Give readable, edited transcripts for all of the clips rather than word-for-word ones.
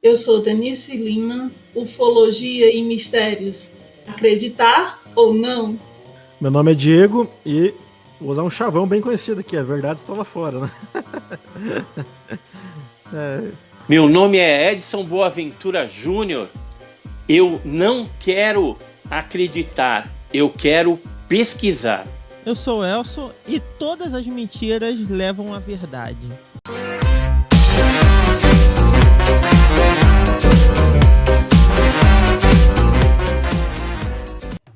Eu sou Denise Lima, Ufologia e Mistérios. Acreditar ou não? Meu nome é Diego e vou usar um chavão bem conhecido aqui, a verdade está lá fora, né? Meu nome é Edson Boaventura Júnior. Eu não quero acreditar, eu quero pesquisar. Eu sou o Elson e todas as mentiras levam à verdade.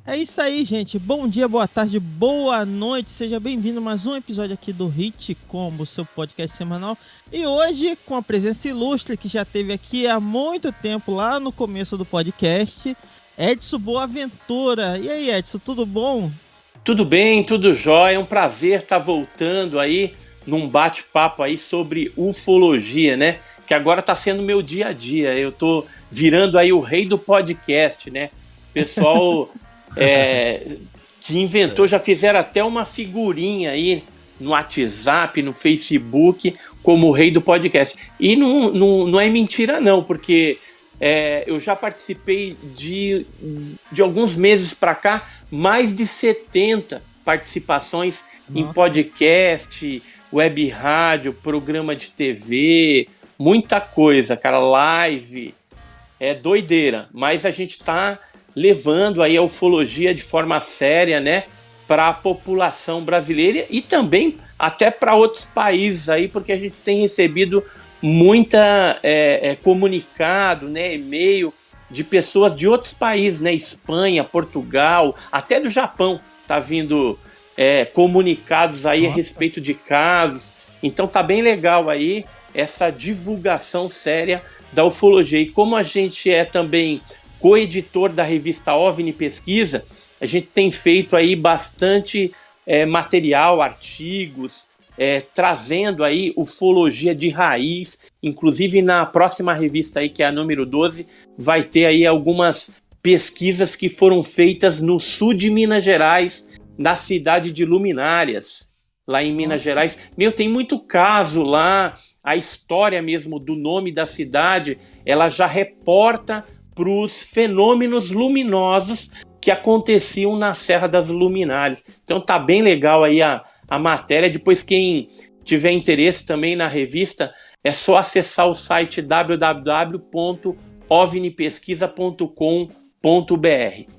É isso aí, gente. Bom dia, boa tarde, boa noite. Seja bem-vindo a mais um episódio aqui do Hit Combo, seu podcast semanal. E hoje, com a presença ilustre que já esteve aqui há muito tempo, lá no começo do podcast, Edson Boaventura. E aí, Edson, tudo bom? Tudo bem, tudo jóia. É um prazer estar voltando aí num bate-papo aí sobre ufologia, né? Que agora está sendo meu dia a dia. Eu tô virando aí o rei do podcast, né? Pessoal... que inventou, já fizeram até uma figurinha aí no WhatsApp, no Facebook, como o rei do podcast. E não é mentira não, porque eu já participei de alguns meses para cá, mais de 70 participações em podcast, web rádio, programa de TV, muita coisa, cara, live, é doideira, mas a gente tá levando aí a ufologia de forma séria, né, para a população brasileira e também até para outros países aí, porque a gente tem recebido muita comunicado, né, e-mail de pessoas de outros países, né, Espanha, Portugal, até do Japão, tá vindo comunicados aí a respeito de casos. Então tá bem legal aí essa divulgação séria da ufologia. E como a gente é também co-editor da revista OVNI Pesquisa, a gente tem feito aí bastante material, artigos, trazendo aí ufologia de raiz. Inclusive na próxima revista aí, que é a número 12, vai ter aí algumas pesquisas que foram feitas no sul de Minas Gerais, na cidade de Luminárias, lá em Minas Gerais. Tem muito caso lá, a história mesmo do nome da cidade, ela já reporta para os fenômenos luminosos que aconteciam na Serra das Luminárias. Então tá bem legal aí a matéria. Depois, quem tiver interesse também na revista, é só acessar o site www.ovnipesquisa.com.br.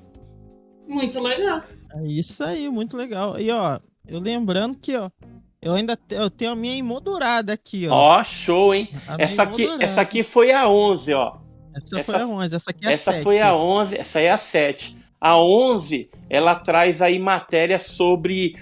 Muito legal. É isso aí, muito legal. E ó, eu lembrando que ó, eu tenho a minha emoldurada aqui, ó. Ó, show, hein? Essa aqui foi a 11, ó. Essa foi a 11, essa aqui é a 7. Essa foi a 11, essa é a 7. A 11, ela traz aí matéria sobre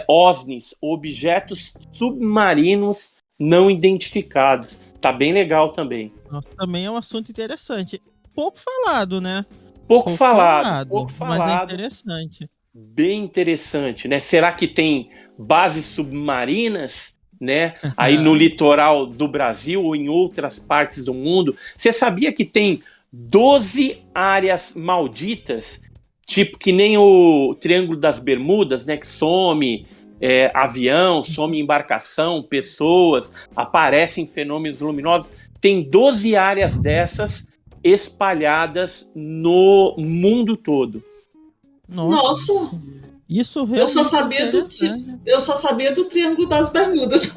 OSNIs, objetos submarinos não identificados. Tá bem legal também. Nossa, também é um assunto interessante. Pouco falado, né? Pouco falado. Mas é interessante. Bem interessante, né? Será que tem bases submarinas, né, aí no litoral do Brasil ou em outras partes do mundo? Você sabia que tem 12 áreas malditas, tipo que nem o Triângulo das Bermudas, né, que some avião, some embarcação, pessoas, aparecem fenômenos luminosos? Tem 12 áreas dessas espalhadas no mundo todo. Nossa. Isso realmente eu só sabia do Triângulo das Bermudas.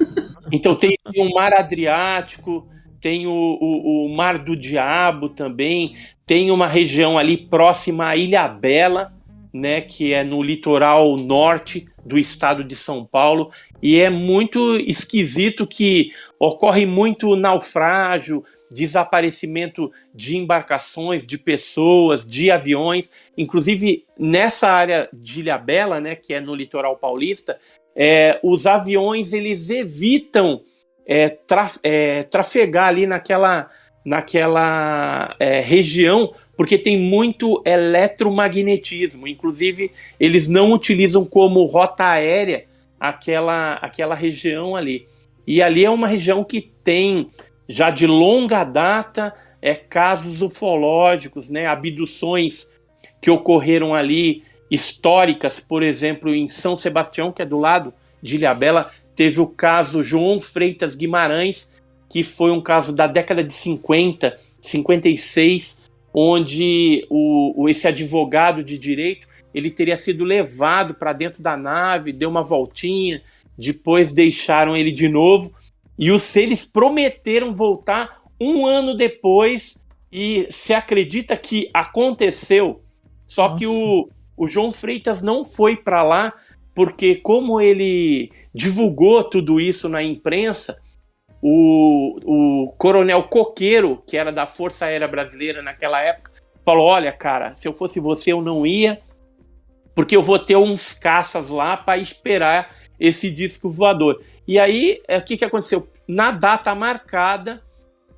Então tem o Mar Adriático, tem o Mar do Diabo também, tem uma região ali próxima à Ilhabela, né, que é no litoral norte do estado de São Paulo, e é muito esquisito que ocorre muito naufrágio, desaparecimento de embarcações, de pessoas, de aviões. Inclusive nessa área de Ilhabela, né, que é no litoral paulista, os aviões eles evitam trafegar ali naquela região, porque tem muito eletromagnetismo. Inclusive eles não utilizam como rota aérea aquela região ali. E ali é uma região que tem já de longa data casos ufológicos, né, abduções que ocorreram ali, históricas. Por exemplo, em São Sebastião, que é do lado de Ilhabela, teve o caso João Freitas Guimarães, que foi um caso da década de 50, 56, onde esse advogado de direito ele teria sido levado para dentro da nave, deu uma voltinha, depois deixaram ele de novo, e os seres prometeram voltar um ano depois, e se acredita que aconteceu, só que o João Freitas não foi para lá, porque como ele divulgou tudo isso na imprensa, o coronel Coqueiro, que era da Força Aérea Brasileira naquela época, falou: olha, cara, se eu fosse você eu não ia, porque eu vou ter uns caças lá para esperar esse disco voador. E aí, o que aconteceu? Na data marcada,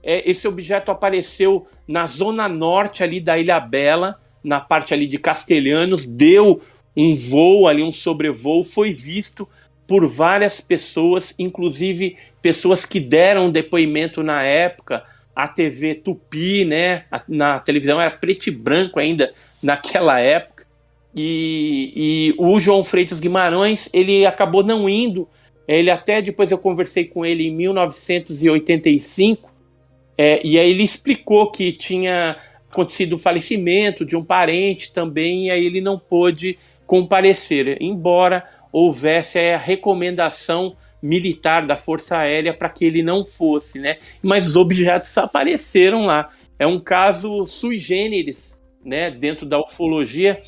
esse objeto apareceu na zona norte ali da Ilhabela, na parte ali de Castelhanos, deu um voo ali, um sobrevoo, foi visto por várias pessoas, inclusive pessoas que deram depoimento na época, a TV Tupi, né? Na televisão era preto e branco ainda naquela época, e o João Freitas Guimarães, ele acabou não indo, ele até depois eu conversei com ele em 1985, e aí ele explicou que tinha acontecido o falecimento de um parente também, e aí ele não pôde comparecer, embora houvesse a recomendação militar da Força Aérea para que ele não fosse, né? Mas os objetos apareceram lá. É um caso sui generis, né, dentro da ufologia,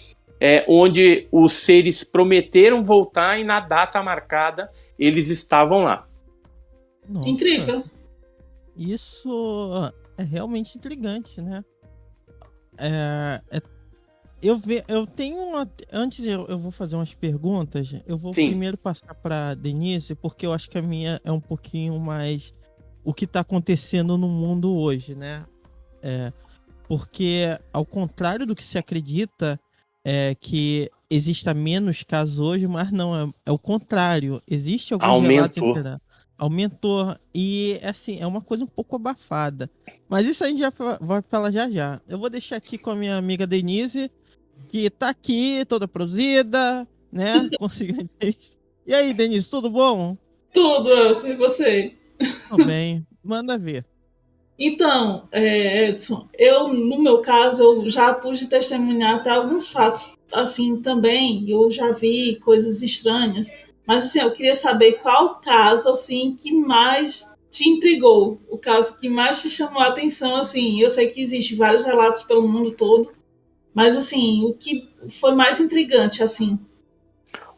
onde os seres prometeram voltar e na data marcada eles estavam lá. Nossa, Incrível. Isso é realmente intrigante, né? Eu tenho antes eu vou fazer umas perguntas. Eu vou Sim. primeiro passar para Denise, porque eu acho que a minha é um pouquinho mais o que está acontecendo no mundo hoje, né? Porque ao contrário do que se acredita, que exista menos casos hoje, mas não, é o contrário. Existe alguns relatos aumentou, e assim, é uma coisa um pouco abafada. Mas isso a gente já vai falar já. Eu vou deixar aqui com a minha amiga Denise, que tá aqui, toda produzida, né? Conseguindo. E aí, Denise, tudo bom? Tudo, Elcio, e você? Tudo bem, manda ver. Então, Edson, no meu caso, eu já pude testemunhar até alguns fatos assim também. Eu já vi coisas estranhas, mas assim, eu queria saber qual caso assim que mais te intrigou, o caso que mais te chamou a atenção. Assim, eu sei que existem vários relatos pelo mundo todo, mas assim, o que foi mais intrigante, assim?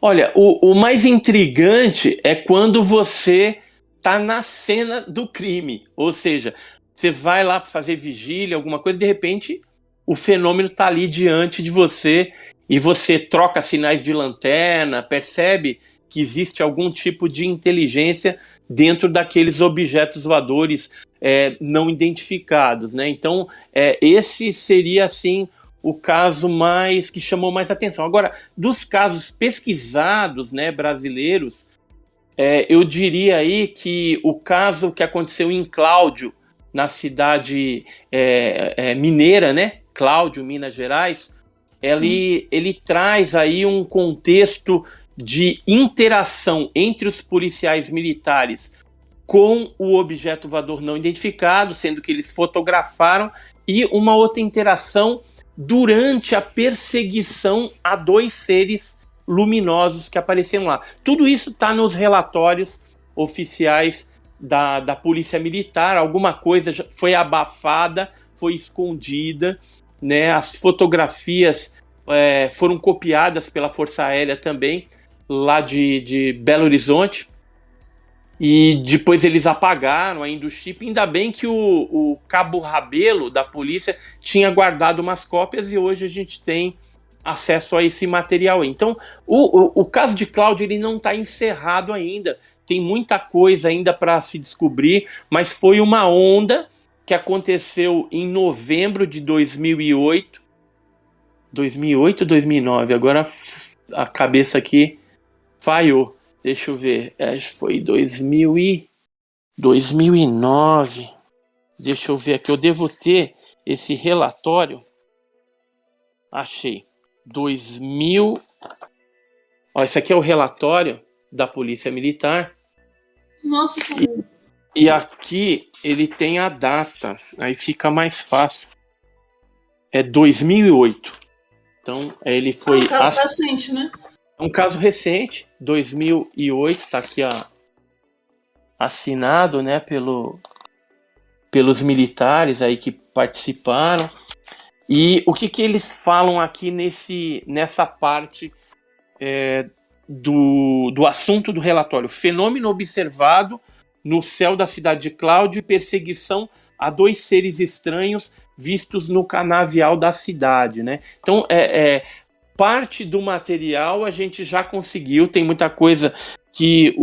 Olha, o mais intrigante é quando você tá na cena do crime, ou seja, você vai lá para fazer vigília, alguma coisa, e de repente o fenômeno tá ali diante de você e você troca sinais de lanterna, percebe que existe algum tipo de inteligência dentro daqueles objetos voadores não identificados, né? Então, esse seria, assim, o caso que chamou mais atenção. Agora, dos casos pesquisados, né, brasileiros, eu diria aí que o caso que aconteceu em Cláudio, na cidade mineira, né, Cláudio, Minas Gerais, ele traz aí um contexto de interação entre os policiais militares com o objeto voador não identificado, sendo que eles fotografaram, e uma outra interação durante a perseguição a dois seres luminosos que apareceram lá. Tudo isso está nos relatórios oficiais da Polícia Militar. Alguma coisa foi abafada, foi escondida, né? As fotografias foram copiadas pela Força Aérea também, lá de Belo Horizonte, e depois eles apagaram ainda o chip. Ainda bem que o Cabo Rabelo da polícia tinha guardado umas cópias e hoje a gente tem acesso a esse material. Então, o caso de Cláudio, ele não está encerrado ainda, tem muita coisa ainda para se descobrir, mas foi uma onda que aconteceu em novembro de 2008, 2009, agora a cabeça aqui falhou. Deixa eu ver, acho que foi 2009. Deixa eu ver aqui, eu devo ter esse relatório. Achei. 2000. Ó, esse aqui é o relatório da Polícia Militar. Nossa, cara. E aqui ele tem a data, aí fica mais fácil. É 2008. Então, ele foi... É um caso recente, né? É um caso recente, 2008, tá aqui assinado, né, pelos militares aí que participaram. E o que eles falam aqui nessa parte do assunto do relatório? Fenômeno observado no céu da cidade de Cláudio e perseguição a 2 seres estranhos vistos no canavial da cidade, né? Então, parte do material a gente já conseguiu, tem muita coisa que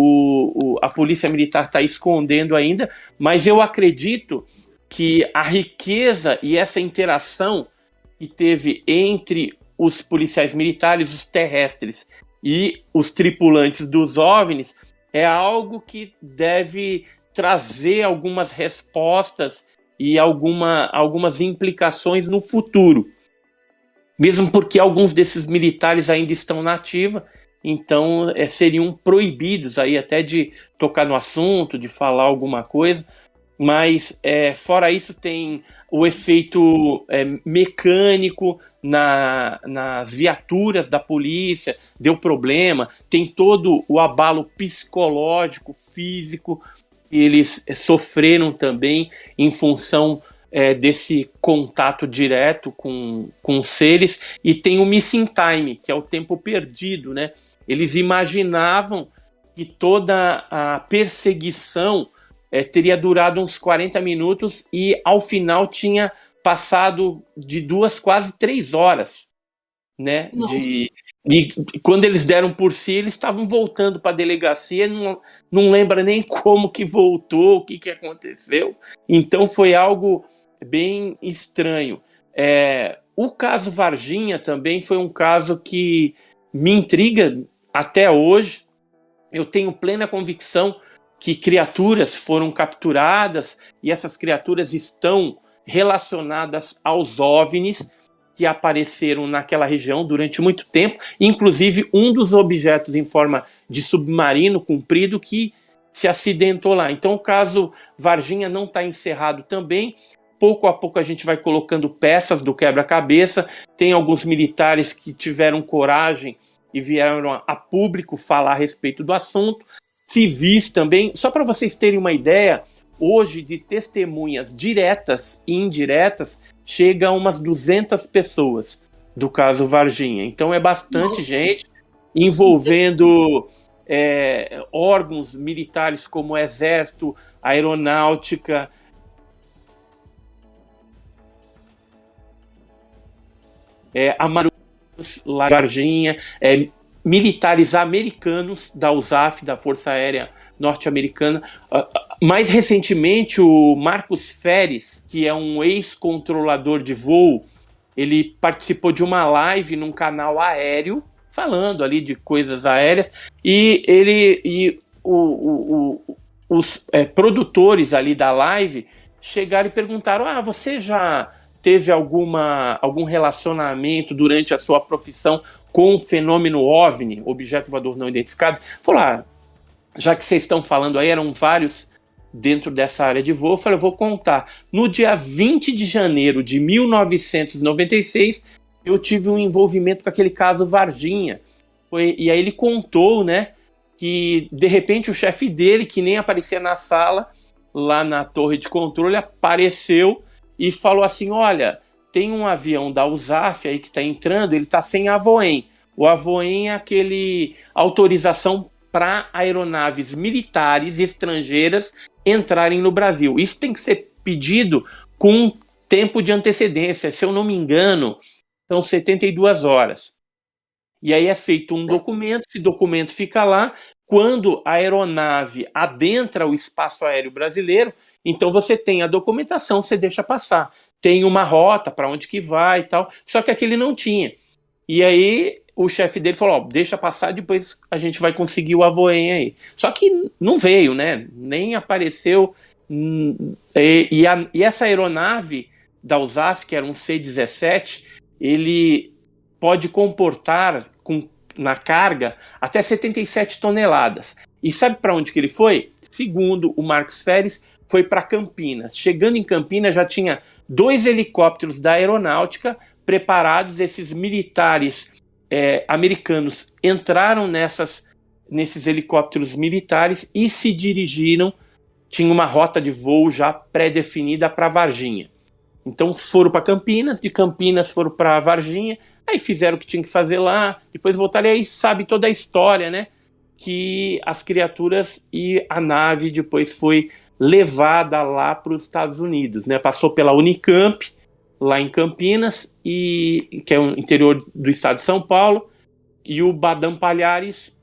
a polícia militar está escondendo ainda, mas eu acredito que a riqueza e essa interação que teve entre os policiais militares, os terrestres e os tripulantes dos OVNIs é algo que deve trazer algumas respostas e algumas implicações no futuro. Mesmo porque alguns desses militares ainda estão na ativa, então seriam proibidos aí até de tocar no assunto, de falar alguma coisa. Mas, fora isso, tem o efeito mecânico nas viaturas da polícia, deu problema, tem todo o abalo psicológico, físico, que eles sofreram também em função desse contato direto com seres, e tem o missing time, que é o tempo perdido, né? Eles imaginavam que toda a perseguição teria durado uns 40 minutos e ao final tinha passado de 2, quase 3 horas, né? E quando eles deram por si, eles estavam voltando para a delegacia, não lembra nem como que voltou, o que aconteceu. Então foi algo bem estranho. O caso Varginha também foi um caso que me intriga até hoje. Eu tenho plena convicção que criaturas foram capturadas e essas criaturas estão relacionadas aos OVNIs que apareceram naquela região durante muito tempo, inclusive um dos objetos em forma de submarino comprido que se acidentou lá. Então o caso Varginha não está encerrado também. Pouco a pouco a gente vai colocando peças do quebra-cabeça. Tem alguns militares que tiveram coragem e vieram a público falar a respeito do assunto. Civis também. Só para vocês terem uma ideia, hoje de testemunhas diretas e indiretas, chega a umas 200 pessoas do caso Varginha. Então é bastante gente envolvendo órgãos militares como o Exército, Aeronáutica, a Varginha, militares americanos da USAF, da Força Aérea Norte-Americana. Mais recentemente, o Marcos Feres, que é um ex-controlador de voo, ele participou de uma live num canal aéreo, falando ali de coisas aéreas, e os produtores ali da live chegaram e perguntaram: você já teve algum relacionamento durante a sua profissão com o fenômeno OVNI, objeto voador não identificado? Falou: já que vocês estão falando aí, eram vários dentro dessa área de voo, eu falei: eu vou contar. No dia 20 de janeiro de 1996, eu tive um envolvimento com aquele caso Varginha. E aí ele contou, né, que de repente o chefe dele, que nem aparecia na sala, lá na torre de controle, apareceu e falou assim: olha, tem um avião da USAF aí que está entrando, ele está sem avoem. O avoem é aquele autorização para aeronaves militares estrangeiras entrarem no Brasil. Isso tem que ser pedido com tempo de antecedência. Se eu não me engano, são 72 horas. E aí é feito um documento, esse documento fica lá. Quando a aeronave adentra o espaço aéreo brasileiro, então você tem a documentação, você deixa passar. Tem uma rota para onde que vai e tal. Só que aquele não tinha. E aí o chefe dele falou: deixa passar, depois a gente vai conseguir o avoem aí. Só que não veio, né? Nem apareceu. E essa aeronave da USAF, que era um C-17, ele pode comportar na carga até 77 toneladas. E sabe para onde que ele foi? Segundo o Marcos Feres, foi para Campinas. Chegando em Campinas, já tinha 2 helicópteros da aeronáutica preparados. Esses militares americanos entraram nesses helicópteros militares e se dirigiram. Tinha uma rota de voo já pré-definida para Varginha. Então foram para Campinas, de Campinas foram para Varginha, aí fizeram o que tinham que fazer lá, depois voltaram, e aí sabe toda a história, né? Que as criaturas e a nave depois foi levada lá para os Estados Unidos, né? Passou pela Unicamp, lá em Campinas, que é o interior do estado de São Paulo, e o Badam Palhares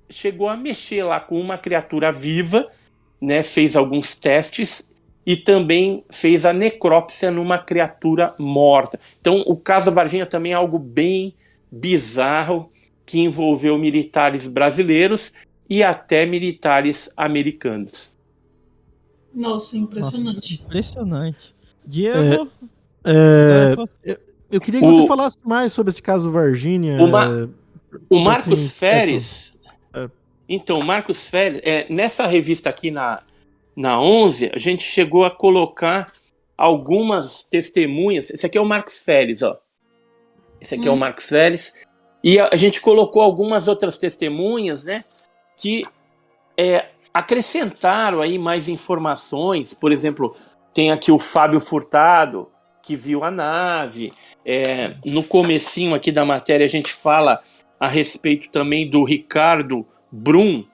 chegou a mexer lá com uma criatura viva, né? Fez alguns testes e também fez a necrópsia numa criatura morta. Então o caso Varginha também é algo bem bizarro, que envolveu militares brasileiros e até militares americanos. Nossa, impressionante. Nossa, impressionante. Diego? Eu queria que você falasse mais sobre esse caso Varginha. O Marcos Feres... Então, o Marcos Feres, nessa revista aqui na 11, a gente chegou a colocar algumas testemunhas. Esse aqui é o Marcos Feres, ó. Esse aqui é o Marcos Feres. E a gente colocou algumas outras testemunhas, né, que acrescentaram aí mais informações. Por exemplo, tem aqui o Fábio Furtado, que viu a nave. No comecinho aqui da matéria a gente fala a respeito também do Ricardo Brum,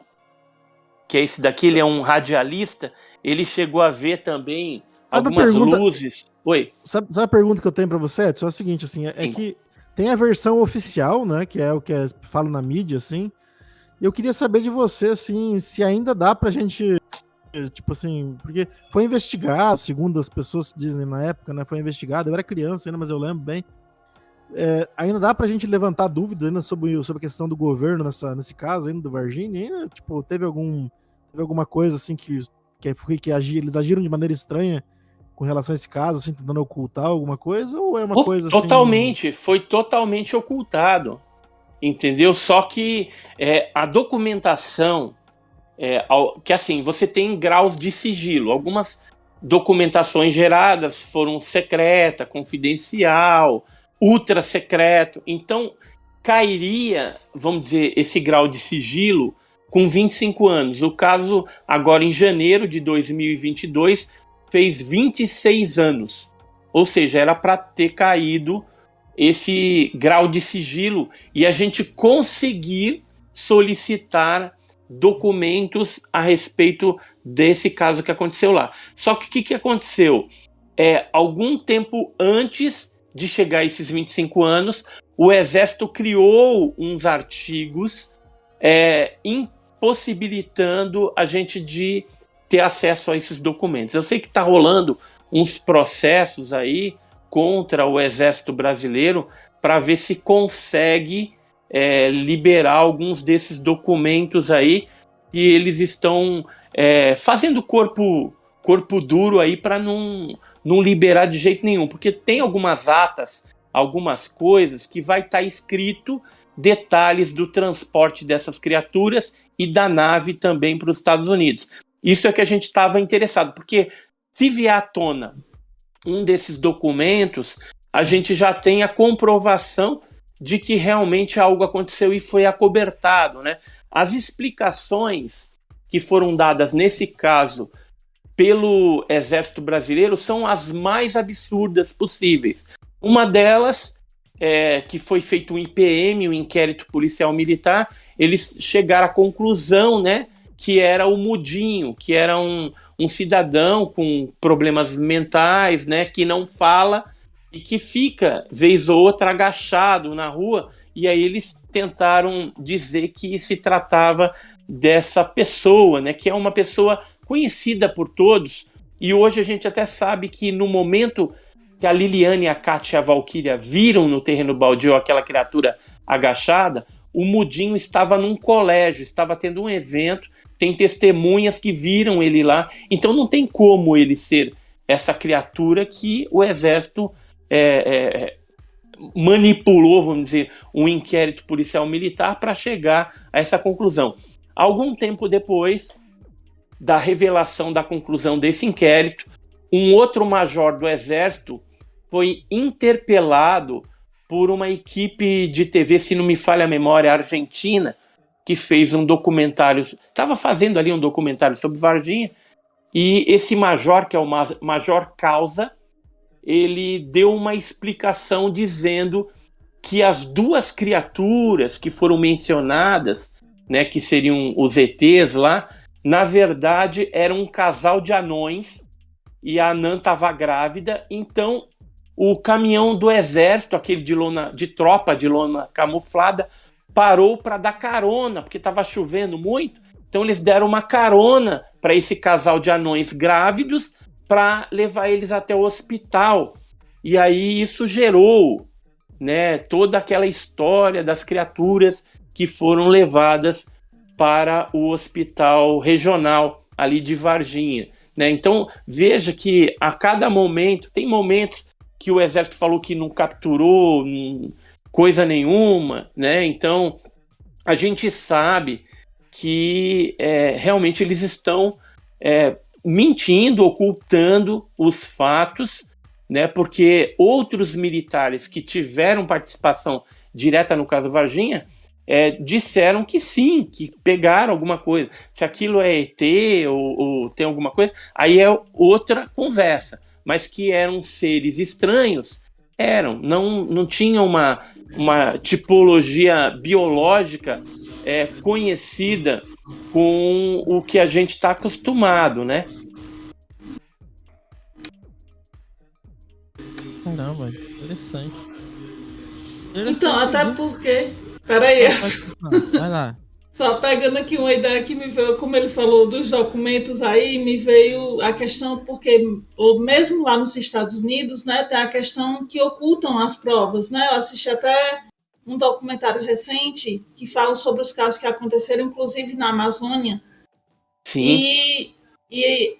que é esse daqui, ele é um radialista. Ele chegou a ver também algumas luzes. Oi? Sabe a pergunta que eu tenho para você, Edson? É o seguinte, assim, que tem a versão oficial, né, que é o que falo na mídia, assim. Eu queria saber de você, assim, se ainda dá pra gente, tipo assim, porque foi investigado, segundo as pessoas dizem na época, né, foi investigado. Eu era criança ainda, mas eu lembro bem. Ainda dá pra gente levantar dúvida ainda sobre a questão do governo nesse caso ainda do Varginha? Ainda, tipo, teve alguma coisa assim que eles agiram de maneira estranha com relação a esse caso, assim, tentando ocultar alguma coisa, ou é uma coisa assim... Foi totalmente ocultado, entendeu? Só que a documentação, que assim, você tem graus de sigilo. Algumas documentações geradas foram secreta, confidencial, ultra secreto. Então, cairia, vamos dizer, esse grau de sigilo com 25 anos. O caso, agora em janeiro de 2022, fez 26 anos. Ou seja, era para ter caído esse grau de sigilo e a gente conseguir solicitar documentos a respeito desse caso que aconteceu lá. Só que o que aconteceu? Algum tempo antes de chegar a esses 25 anos, o Exército criou uns artigos impossibilitando a gente de ter acesso a esses documentos. Eu sei que está rolando uns processos aí contra o Exército Brasileiro para ver se consegue liberar alguns desses documentos aí, que eles estão fazendo corpo duro aí para não liberar de jeito nenhum, porque tem algumas atas, algumas coisas que vai estar escrito detalhes do transporte dessas criaturas e da nave também para os Estados Unidos. Isso é que a gente estava interessado, porque se vier à tona um desses documentos, a gente já tem a comprovação de que realmente algo aconteceu e foi acobertado, né? As explicações que foram dadas nesse caso pelo Exército Brasileiro são as mais absurdas possíveis. Uma delas, que foi feito um IPM, um inquérito policial militar, eles chegaram à conclusão, né, que era o Mudinho, que era um cidadão com problemas mentais, né, que não fala e que fica, vez ou outra, agachado na rua, e aí eles tentaram dizer que se tratava dessa pessoa, né, que é uma pessoa conhecida por todos, e hoje a gente até sabe que no momento que a Liliane, a Kátia e a Valquíria viram no terreno baldio aquela criatura agachada, o Mudinho estava num colégio, estava tendo um evento, tem testemunhas que viram ele lá, então não tem como ele ser essa criatura que o Exército manipulou, vamos dizer, um inquérito policial militar para chegar a essa conclusão. Algum tempo depois da revelação da conclusão desse inquérito, um outro major do Exército foi interpelado por uma equipe de TV, se não me falha a memória, argentina, que fez um documentário, estava fazendo ali um documentário sobre Varginha, e esse major, que é o Major Causa, ele deu uma explicação dizendo que as duas criaturas que foram mencionadas, né, que seriam os ETs lá, na verdade eram um casal de anões e a anã estava grávida, então o caminhão do exército, aquele de tropa de lona camuflada, parou para dar carona, porque estava chovendo muito, então eles deram uma carona para esse casal de anões grávidos para levar eles até o hospital. E aí isso gerou, né, toda aquela história das criaturas que foram levadas para o hospital regional ali de Varginha, né? Então veja que a cada momento, tem momentos que o exército falou que não capturou coisa nenhuma, né? Então a gente sabe que realmente eles estão mentindo, ocultando os fatos, né? Porque outros militares que tiveram participação direta no caso Varginha disseram que sim, que pegaram alguma coisa. Se aquilo é ET ou tem alguma coisa, aí é outra conversa. Mas que eram seres estranhos, não tinham uma tipologia biológica conhecida com o que a gente está acostumado, né? Caramba, interessante. Então, até porque... Peraí, vai lá. Só pegando aqui uma ideia que me veio, como ele falou dos documentos aí, me veio a questão, porque mesmo lá nos Estados Unidos, né, tem a questão que ocultam as provas, né? Eu assisti até um documentário recente que fala sobre os casos que aconteceram, inclusive na Amazônia. Sim. E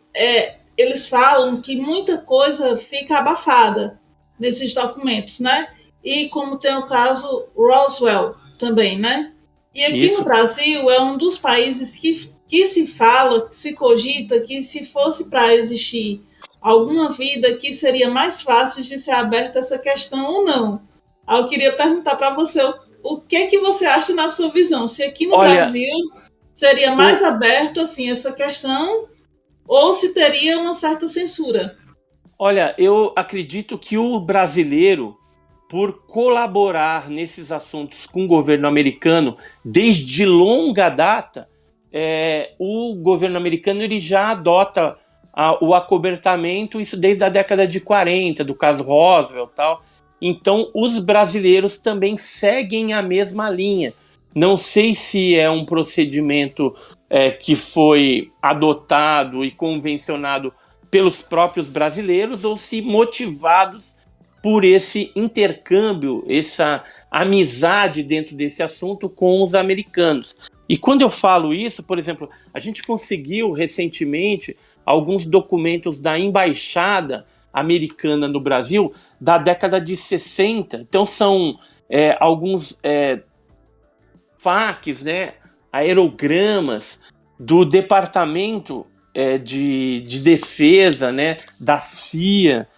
eles falam que muita coisa fica abafada nesses documentos, né? E como tem o caso Roswell também, né? E aqui no Brasil é um dos países que se fala, se cogita que se fosse para existir alguma vida que seria mais fácil de ser aberta essa questão ou não. Aí eu queria perguntar para você o que você acha na sua visão, se aqui no Brasil seria mais aberto assim essa questão ou se teria uma certa censura. Olha, eu acredito que o brasileiro, por colaborar nesses assuntos com o governo americano desde longa data, o governo americano ele já adota o acobertamento, isso desde a década de 40, do caso Roswell e tal. Então, os brasileiros também seguem a mesma linha. Não sei se é um procedimento que foi adotado e convencionado pelos próprios brasileiros ou se motivados por esse intercâmbio, essa amizade dentro desse assunto com os americanos. E quando eu falo isso, por exemplo, a gente conseguiu recentemente alguns documentos da embaixada americana no Brasil da década de 60. Então são alguns faques, né, aerogramas do Departamento de Defesa, né, da CIA,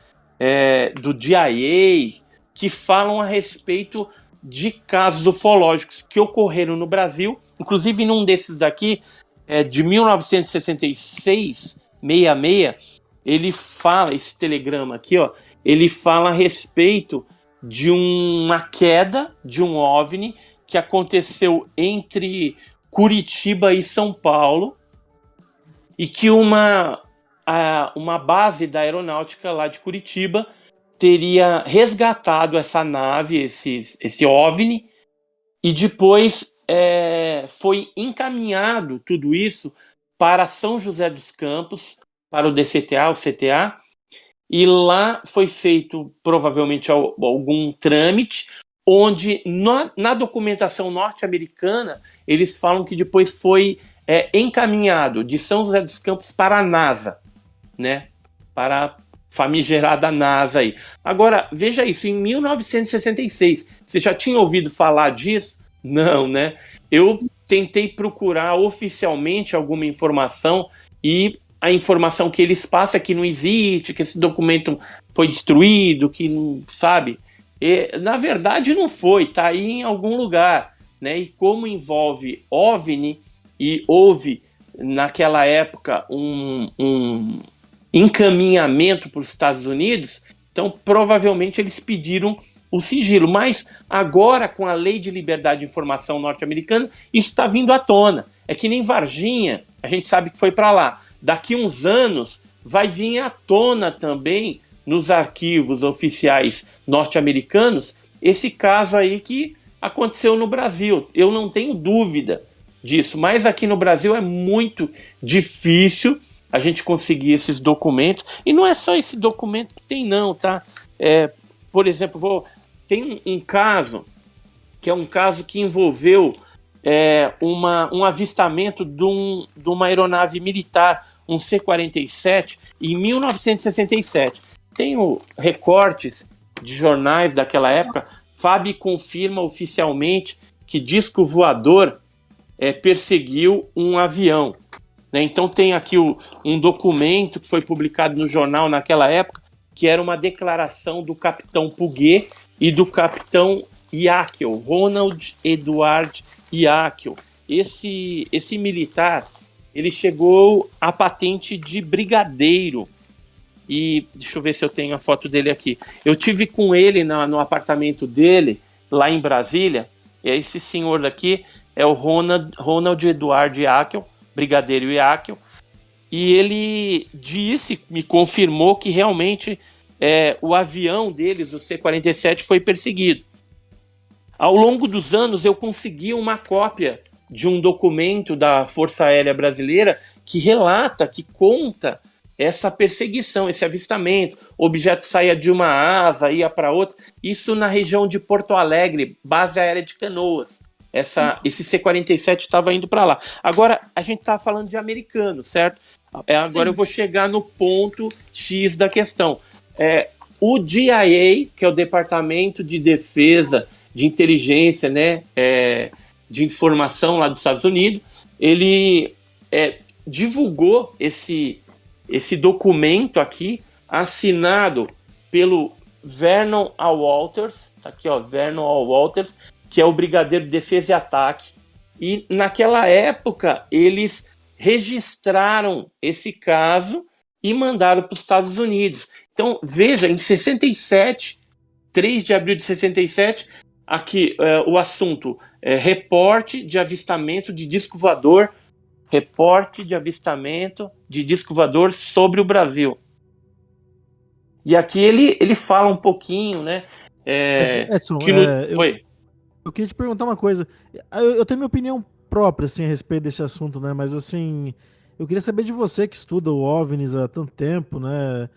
do DIA, que falam a respeito de casos ufológicos que ocorreram no Brasil, inclusive num desses daqui, de 1966, 66, ele fala, esse telegrama aqui, ó, ele fala a respeito de uma queda de um OVNI que aconteceu entre Curitiba e São Paulo e que uma base da aeronáutica lá de Curitiba teria resgatado essa nave, esse OVNI, e depois foi encaminhado tudo isso para São José dos Campos, para o DCTA, o CTA, e lá foi feito provavelmente algum trâmite, onde na documentação norte-americana eles falam que depois foi encaminhado de São José dos Campos para a NASA, né? Para a famigerada NASA aí. Agora, veja isso, em 1966, você já tinha ouvido falar disso? Não, né? Eu tentei procurar oficialmente alguma informação e a informação que eles passam é que não existe, que esse documento foi destruído, que não sabe. Na verdade não foi, está aí em algum lugar, né? E como envolve OVNI e houve naquela época um encaminhamento para os Estados Unidos, então provavelmente eles pediram o sigilo, mas agora com a Lei de Liberdade de Informação norte-americana, isso está vindo à tona. É que nem Varginha, a gente sabe que foi para lá. Daqui uns anos vai vir à tona também nos arquivos oficiais norte-americanos esse caso aí que aconteceu no Brasil. Eu não tenho dúvida disso, mas aqui no Brasil é muito difícil a gente conseguir esses documentos, e não é só esse documento que tem não, tá? Por exemplo, tem um caso que é um caso que envolveu um avistamento de uma aeronave militar, um C-47, em 1967. Tenho recortes de jornais daquela época. FAB confirma oficialmente que disco voador perseguiu um avião. Né? Então tem aqui um documento que foi publicado no jornal naquela época, que era uma declaração do capitão Puget e do capitão Yakel, Ronald Edward Yakel. Esse militar, ele chegou à patente de brigadeiro. E deixa eu ver se eu tenho a foto dele aqui. Eu tive com ele no apartamento dele, lá em Brasília. E esse senhor daqui é o Ronald Edward Yakel, brigadeiro Yakel. E ele me confirmou que realmente o avião deles, o C-47, foi perseguido. Ao longo dos anos, eu consegui uma cópia de um documento da Força Aérea Brasileira que relata, que conta essa perseguição, esse avistamento. O objeto saía de uma asa, ia para outra. Isso na região de Porto Alegre, base aérea de Canoas. Esse C-47 estava indo para lá. Agora, a gente está falando de americano, certo? Agora eu vou chegar no ponto X da questão. O DIA, que é o Departamento de Defesa de Inteligência, né, de Informação lá dos Estados Unidos, ele divulgou esse documento aqui, assinado pelo Vernon A. Walters, tá aqui, ó, Vernon A. Walters, que é o Brigadeiro de Defesa e Ataque. E naquela época eles registraram esse caso e mandaram para os Estados Unidos. Então, veja, em 67, 3 de abril de 67, aqui o assunto reporte de avistamento de disco voador, reporte de avistamento de disco voador sobre o Brasil. E aqui ele fala um pouquinho, né? Edson, eu queria te perguntar uma coisa. Eu tenho minha opinião própria assim, a respeito desse assunto, né? Mas assim, eu queria saber de você que estuda o OVNIs há tanto tempo, né?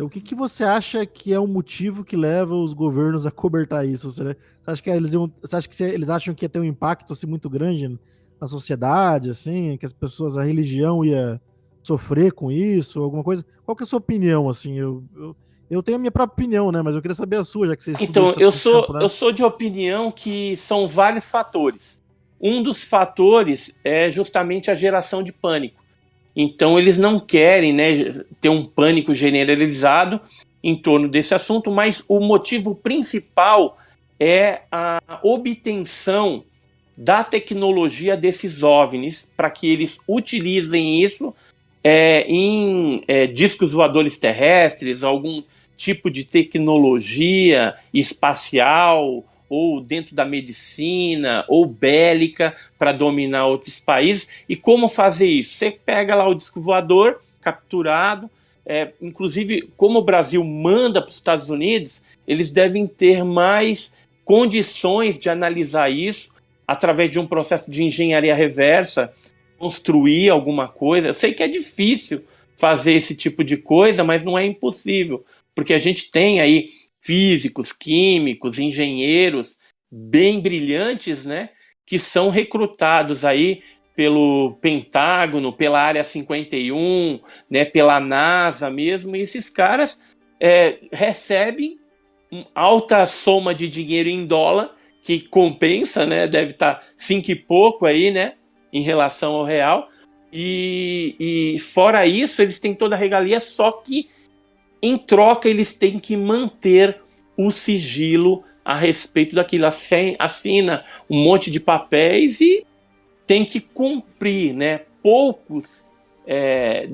O que você acha que é o motivo que leva os governos a cobertar isso? Você acha que eles acham que ia ter um impacto assim, muito grande na sociedade, assim, que a religião ia sofrer com isso, alguma coisa? Qual que é a sua opinião, assim? Eu tenho a minha própria opinião, né? Mas eu queria saber a sua, já que você estuda Então, isso há tanto tempo, né? eu sou de opinião que são vários fatores. Um dos fatores é justamente a geração de pânico. Então, eles não querem, né, ter um pânico generalizado em torno desse assunto, mas o motivo principal é a obtenção da tecnologia desses OVNIs para que eles utilizem isso em discos voadores terrestres, algum tipo de tecnologia espacial ou dentro da medicina ou bélica para dominar outros países. E como fazer isso? Você pega lá o disco voador capturado, inclusive como o Brasil manda para os Estados Unidos, eles devem ter mais condições de analisar isso através de um processo de engenharia reversa, construir alguma coisa. Eu sei que é difícil fazer esse tipo de coisa, mas não é impossível, porque a gente tem aí físicos, químicos, engenheiros bem brilhantes, né, que são recrutados aí pelo Pentágono, pela Área 51, né, pela NASA mesmo, e esses caras recebem alta soma de dinheiro em dólar que compensa, né? Deve estar 5 e pouco aí, né? Em relação ao real. E fora isso, eles têm toda a regalia, só que em troca eles têm que manter o sigilo a respeito daquilo. Assina um monte de papéis e tem que cumprir, né? Poucos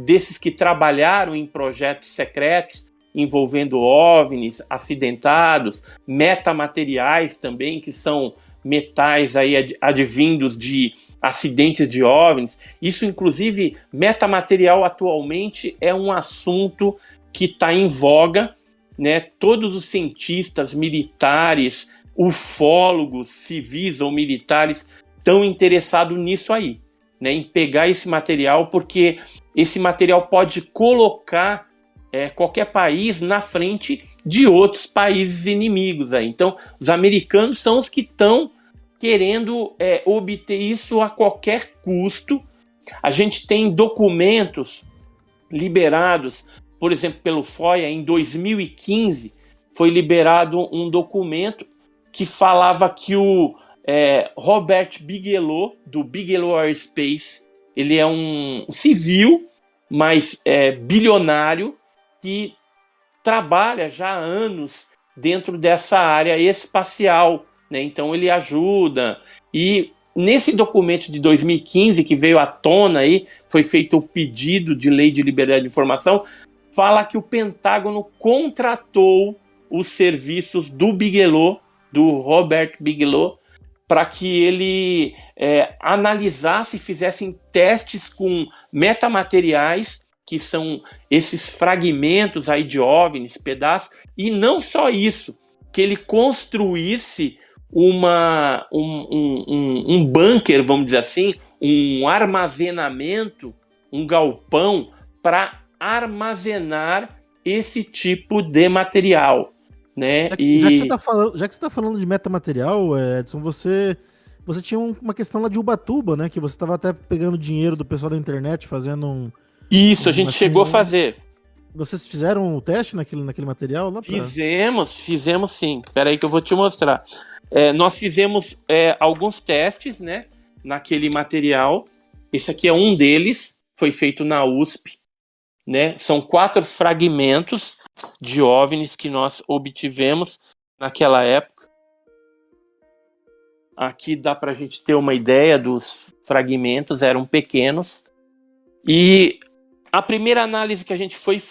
desses que trabalharam em projetos secretos envolvendo OVNIs, acidentados, metamateriais também, que são metais aí advindos de acidentes de OVNIs. Isso, inclusive, metamaterial atualmente é um assunto que está em voga, né? Todos os cientistas militares, ufólogos, civis ou militares estão interessados nisso aí, né? Em pegar esse material, porque esse material pode colocar qualquer país na frente de outros países inimigos aí. Então, os americanos são os que estão querendo obter isso a qualquer custo. A gente tem documentos liberados, por exemplo, pelo FOIA. Em 2015, foi liberado um documento que falava que o Robert Bigelow, do Bigelow Aerospace, ele é um civil, mas bilionário, que trabalha já há anos dentro dessa área espacial, né? Então ele ajuda. E nesse documento de 2015 que veio à tona aí, foi feito o pedido de lei de liberdade de informação, fala que o Pentágono contratou os serviços do Bigelow, do Robert Bigelow, para que ele analisasse e fizesse testes com metamateriais, que são esses fragmentos aí de OVNIs, pedaços, e não só isso, que ele construísse um bunker, vamos dizer assim, um armazenamento, um galpão para armazenar esse tipo de material, né? Já que você está falando de metamaterial, Edson, você tinha uma questão lá de Ubatuba, né? Que você estava até pegando dinheiro do pessoal da internet, fazendo Isso, a gente chegou a fazer. Vocês fizeram o teste naquele material lá? Fizemos sim. Espera aí que eu vou te mostrar. Nós fizemos alguns testes, né, naquele material. Esse aqui é um deles, foi feito na USP, né? São 4 fragmentos de OVNIs que nós obtivemos naquela época. Aqui dá para a gente ter uma ideia dos fragmentos, eram pequenos. E a primeira análise que a gente foi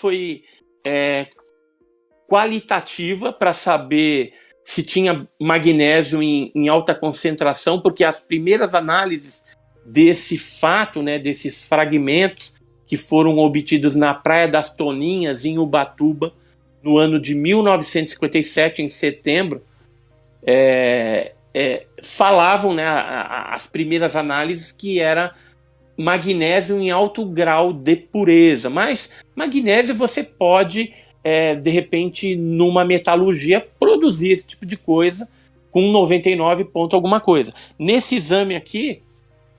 qualitativa, para saber se tinha magnésio em alta concentração, porque as primeiras análises desse fato, né, desses fragmentos que foram obtidos na Praia das Toninhas, em Ubatuba, no ano de 1957, em setembro, falavam, né, as primeiras análises, que era magnésio em alto grau de pureza. Mas magnésio você pode, de repente, numa metalurgia, produzir esse tipo de coisa com 99 ponto alguma coisa. Nesse exame aqui,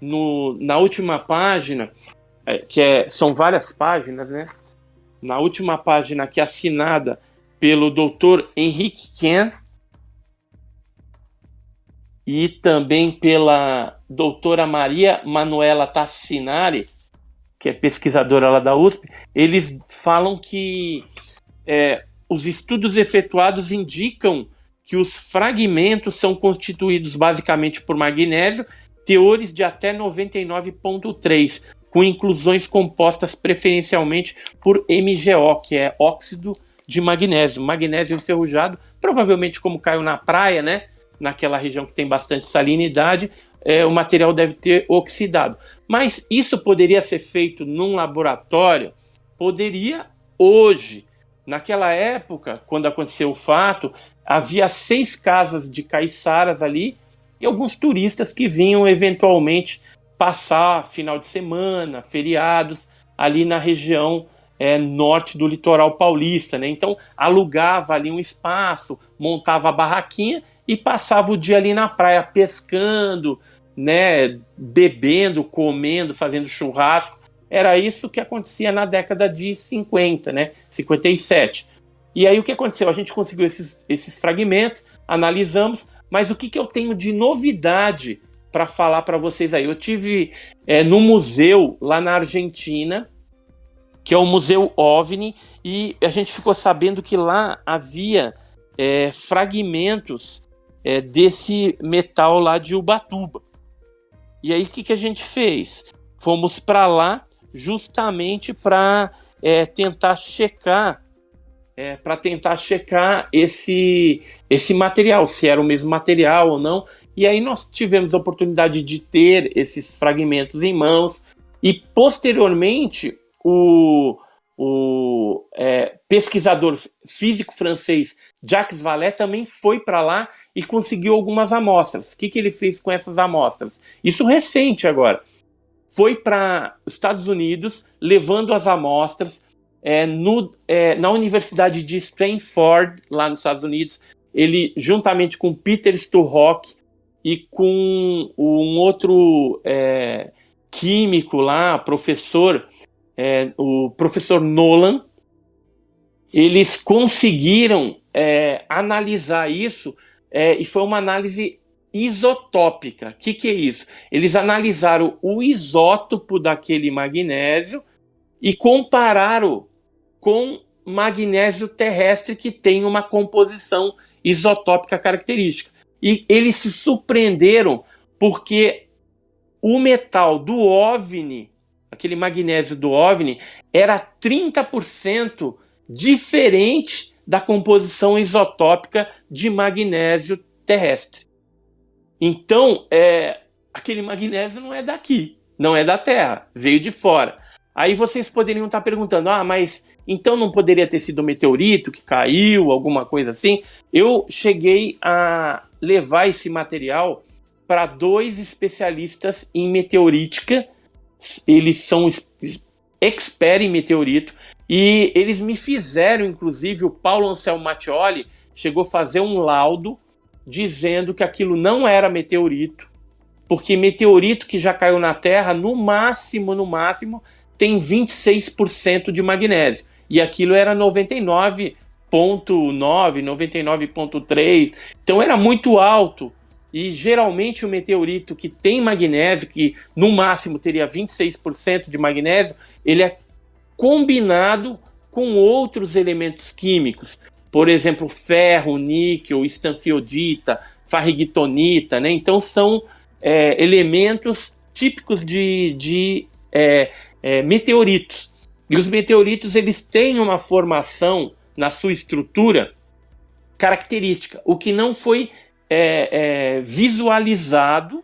na última página, são várias páginas, né? Na última página aqui, assinada pelo Dr. Henrique Ken e também pela doutora Maria Manuela Tassinari, que é pesquisadora lá da USP, eles falam que os estudos efetuados indicam que os fragmentos são constituídos basicamente por magnésio, teores de até 99,3, com inclusões compostas preferencialmente por MgO, que é óxido de magnésio enferrujado, provavelmente como caiu na praia, né? Naquela região que tem bastante salinidade, o material deve ter oxidado. Mas isso poderia ser feito num laboratório? Poderia hoje. Naquela época, quando aconteceu o fato, havia 6 casas de caiçaras ali e alguns turistas que vinham eventualmente passar final de semana, feriados, ali na região norte do litoral paulista, né? Então alugava ali um espaço, montava a barraquinha e passava o dia ali na praia pescando, né? Bebendo, comendo, fazendo churrasco. Era isso que acontecia na década de 50, né? 57. E aí o que aconteceu? A gente conseguiu esses fragmentos, analisamos, Mas o que eu tenho de novidade para falar para vocês aí? Eu tive no museu lá na Argentina, que é o Museu OVNI, e a gente ficou sabendo que lá havia fragmentos desse metal lá de Ubatuba. E aí o que a gente fez? Fomos para lá justamente para tentar checar esse material, se era o mesmo material ou não. E aí nós tivemos a oportunidade de ter esses fragmentos em mãos, e posteriormente o pesquisador físico francês Jacques Vallée também foi para lá e conseguiu algumas amostras. O que ele fez com essas amostras? Isso recente agora. Foi para os Estados Unidos, levando as amostras na Universidade de Stanford, lá nos Estados Unidos. Ele, juntamente com Peter Sturrock e com um outro químico lá, professor, o professor Nolan, eles conseguiram analisar isso, e foi uma análise isotópica. O que é isso? Eles analisaram o isótopo daquele magnésio e compararam com magnésio terrestre, que tem uma composição isotópica característica. E eles se surpreenderam porque o metal do OVNI, aquele magnésio do OVNI, era 30% diferente da composição isotópica de magnésio terrestre. Então, aquele magnésio não é daqui, não é da Terra, veio de fora. Aí vocês poderiam estar perguntando, mas então não poderia ter sido um meteorito que caiu, alguma coisa assim? Eu cheguei a levar esse material para 2 especialistas em meteorítica. Eles são expert em meteorito, e eles me fizeram, inclusive, o Paulo Anselmo Mattioli chegou a fazer um laudo dizendo que aquilo não era meteorito, porque meteorito que já caiu na Terra, no máximo, tem 26% de magnésio, e aquilo era 99,9, 99,3, então era muito alto. E geralmente o meteorito que tem magnésio, que no máximo teria 26% de magnésio, ele é combinado com outros elementos químicos, por exemplo, ferro, níquel, estanfiodita, farrigitonita, né? Então são elementos típicos de meteoritos. E os meteoritos, eles têm uma formação na sua estrutura característica, o que não foi visualizado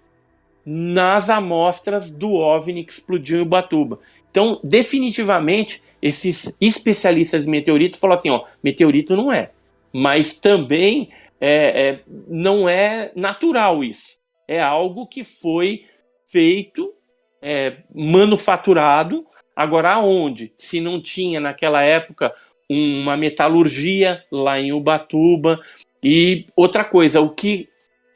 nas amostras do OVNI que explodiu em Ubatuba. Então, definitivamente, esses especialistas em meteoritos falaram assim, meteorito não é, mas também não é natural isso. É algo que foi feito, manufaturado. Agora, aonde? Se não tinha naquela época uma metalurgia lá em Ubatuba. E outra coisa, o que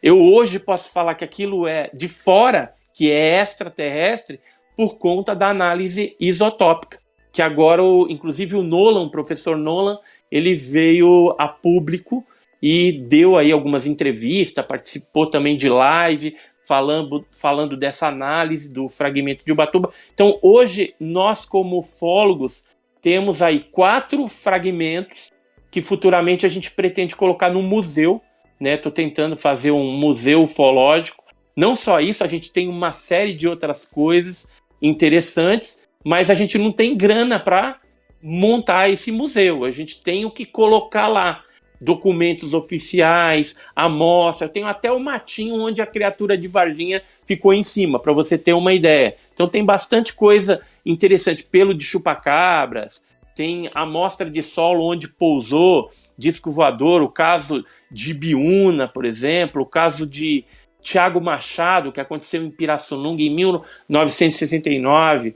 eu hoje posso falar que aquilo é de fora, que é extraterrestre, por conta da análise isotópica, que agora, inclusive o Nolan, o professor Nolan, ele veio a público e deu aí algumas entrevistas, participou também de live, falando dessa análise do fragmento de Ubatuba. Então, hoje, nós como ufólogos, temos aí 4 fragmentos que futuramente a gente pretende colocar no museu, né? Estou tentando fazer um museu ufológico. Não só isso, a gente tem uma série de outras coisas interessantes, mas a gente não tem grana para montar esse museu. A gente tem o que colocar lá. Documentos oficiais, amostra. Eu tenho até o matinho onde a criatura de Varginha ficou em cima, para você ter uma ideia. Então tem bastante coisa interessante. Pelo de chupacabras, tem amostra de solo onde pousou disco voador, o caso de Biúna, por exemplo, o caso de Tiago Machado, que aconteceu em Pirassununga em 1969.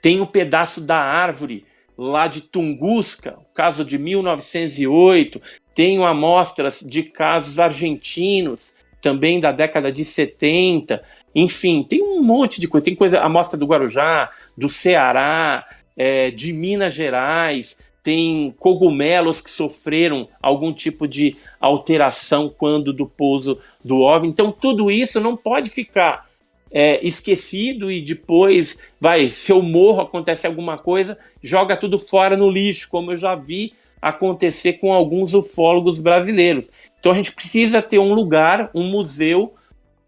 Tem um pedaço da árvore lá de Tunguska, o caso de 1908, tenho amostras de casos argentinos, também da década de 70, enfim, tem um monte de coisa, tem coisa, amostra do Guarujá, do Ceará, de Minas Gerais, tem cogumelos que sofreram algum tipo de alteração quando do pouso do OVNI. Então tudo isso não pode ficar esquecido e depois, se eu morro, acontece alguma coisa, joga tudo fora no lixo, como eu já vi acontecer com alguns ufólogos brasileiros. Então a gente precisa ter um lugar, um museu,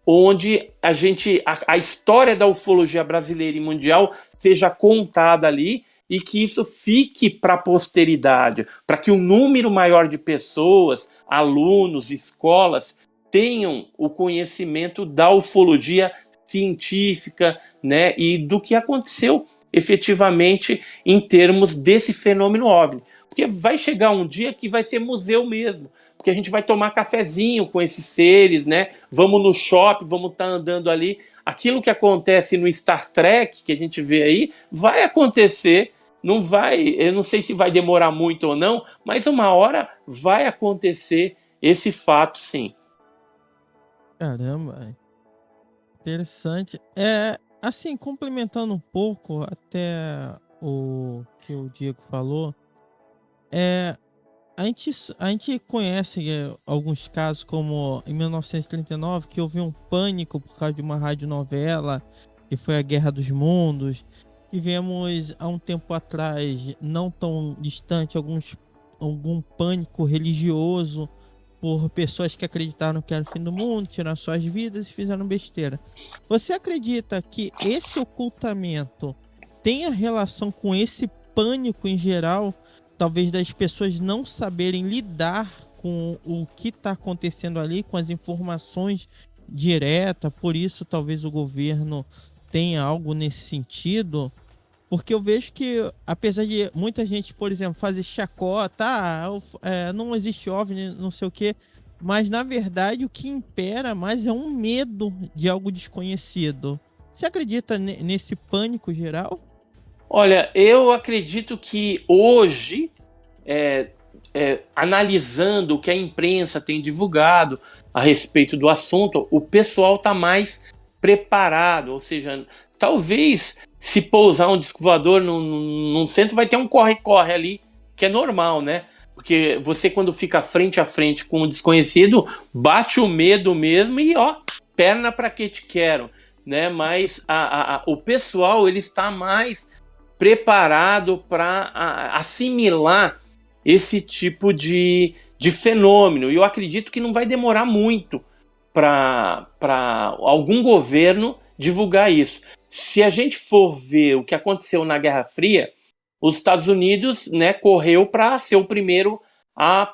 onde a história da ufologia brasileira e mundial seja contada ali e que isso fique para a posteridade, para que um número maior de pessoas, alunos, escolas, tenham o conhecimento da ufologia científica, né, e do que aconteceu efetivamente em termos desse fenômeno OVNI. Porque vai chegar um dia que vai ser museu mesmo, porque a gente vai tomar cafezinho com esses seres, né? Vamos no shopping, vamos estar andando ali. Aquilo que acontece no Star Trek, que a gente vê aí, vai acontecer. Não vai, eu não sei se vai demorar muito ou não, mas uma hora vai acontecer esse fato, sim. Caramba, interessante. Assim, complementando um pouco até o que o Diego falou, a gente conhece alguns casos, como em 1939, que houve um pânico por causa de uma radionovela, que foi a Guerra dos Mundos. Tivemos, há um tempo atrás, não tão distante, algum pânico religioso por pessoas que acreditaram que era o fim do mundo, tiraram suas vidas e fizeram besteira. Você acredita que esse ocultamento tenha relação com esse pânico em geral, talvez das pessoas não saberem lidar com o que está acontecendo ali, com as informações diretas, por isso talvez o governo tenha algo nesse sentido? Porque eu vejo que, apesar de muita gente, por exemplo, fazer chacota, não existe OVNI, não sei o quê, mas na verdade o que impera mais é um medo de algo desconhecido. Você acredita nesse pânico geral? Olha, eu acredito que hoje, analisando o que a imprensa tem divulgado a respeito do assunto, o pessoal está mais preparado, ou seja, talvez se pousar um disco voador num centro, vai ter um corre-corre ali, que é normal, né? Porque você, quando fica frente a frente com um desconhecido, bate o medo mesmo e, perna pra que te quero, né? Mas o pessoal, ele está mais preparado para assimilar esse tipo de fenômeno. E eu acredito que não vai demorar muito para algum governo divulgar isso. Se a gente for ver o que aconteceu na Guerra Fria, os Estados Unidos, né, correu para ser o primeiro a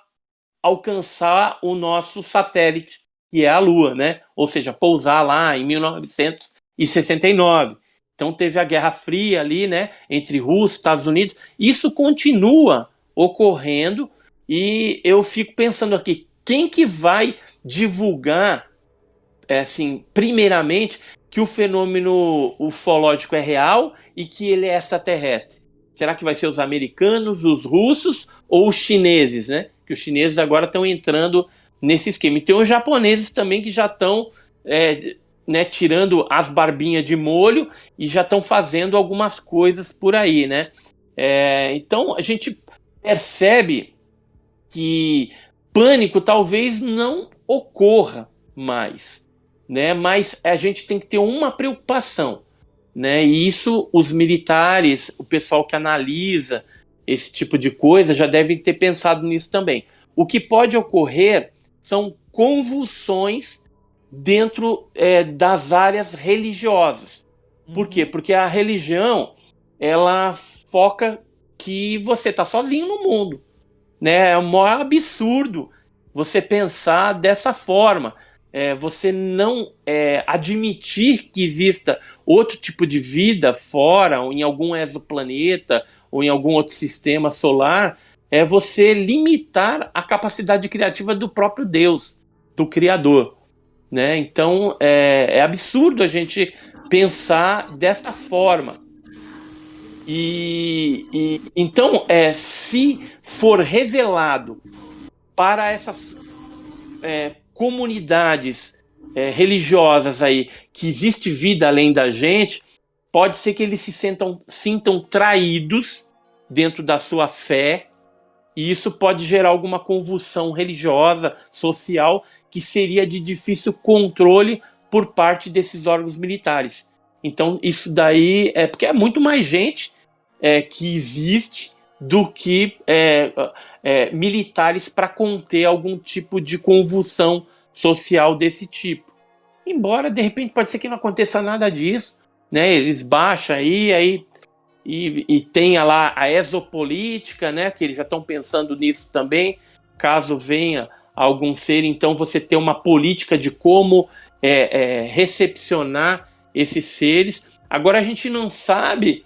alcançar o nosso satélite, que é a Lua, né? Ou seja, pousar lá em 1969. Então teve a Guerra Fria ali, né, entre Rússia e Estados Unidos. Isso continua ocorrendo e eu fico pensando aqui, quem que vai divulgar, assim, primeiramente, que o fenômeno ufológico é real e que ele é extraterrestre? Será que vai ser os americanos, os russos ou os chineses, né? Que os chineses agora estão entrando nesse esquema. E tem os japoneses também que já estão tirando as barbinhas de molho e já estão fazendo algumas coisas por aí, né? Então a gente percebe que pânico talvez não ocorra mais, né? Mas a gente tem que ter uma preocupação, né? E isso os militares, o pessoal que analisa esse tipo de coisa já devem ter pensado nisso também. O que pode ocorrer são convulsões dentro das áreas religiosas. Por quê? Porque a religião, ela foca que você está sozinho no mundo, né? É um maior absurdo você pensar dessa forma. Você não admitir que exista outro tipo de vida fora, ou em algum exoplaneta, ou em algum outro sistema solar, é você limitar a capacidade criativa do próprio Deus, do Criador, né? Então é absurdo a gente pensar desta forma. Então, se for revelado para essas comunidades religiosas aí que existe vida além da gente, pode ser que eles se sintam traídos dentro da sua fé, e isso pode gerar alguma convulsão religiosa, social, que seria de difícil controle por parte desses órgãos militares. Então, isso daí é porque é muito mais gente que existe do que militares para conter algum tipo de convulsão social desse tipo. Embora, de repente, pode ser que não aconteça nada disso, né? Eles baixam aí e tenha lá a exopolítica, né? Que eles já estão pensando nisso também, caso venha algum ser, então você ter uma política de como recepcionar esses seres. Agora a gente não sabe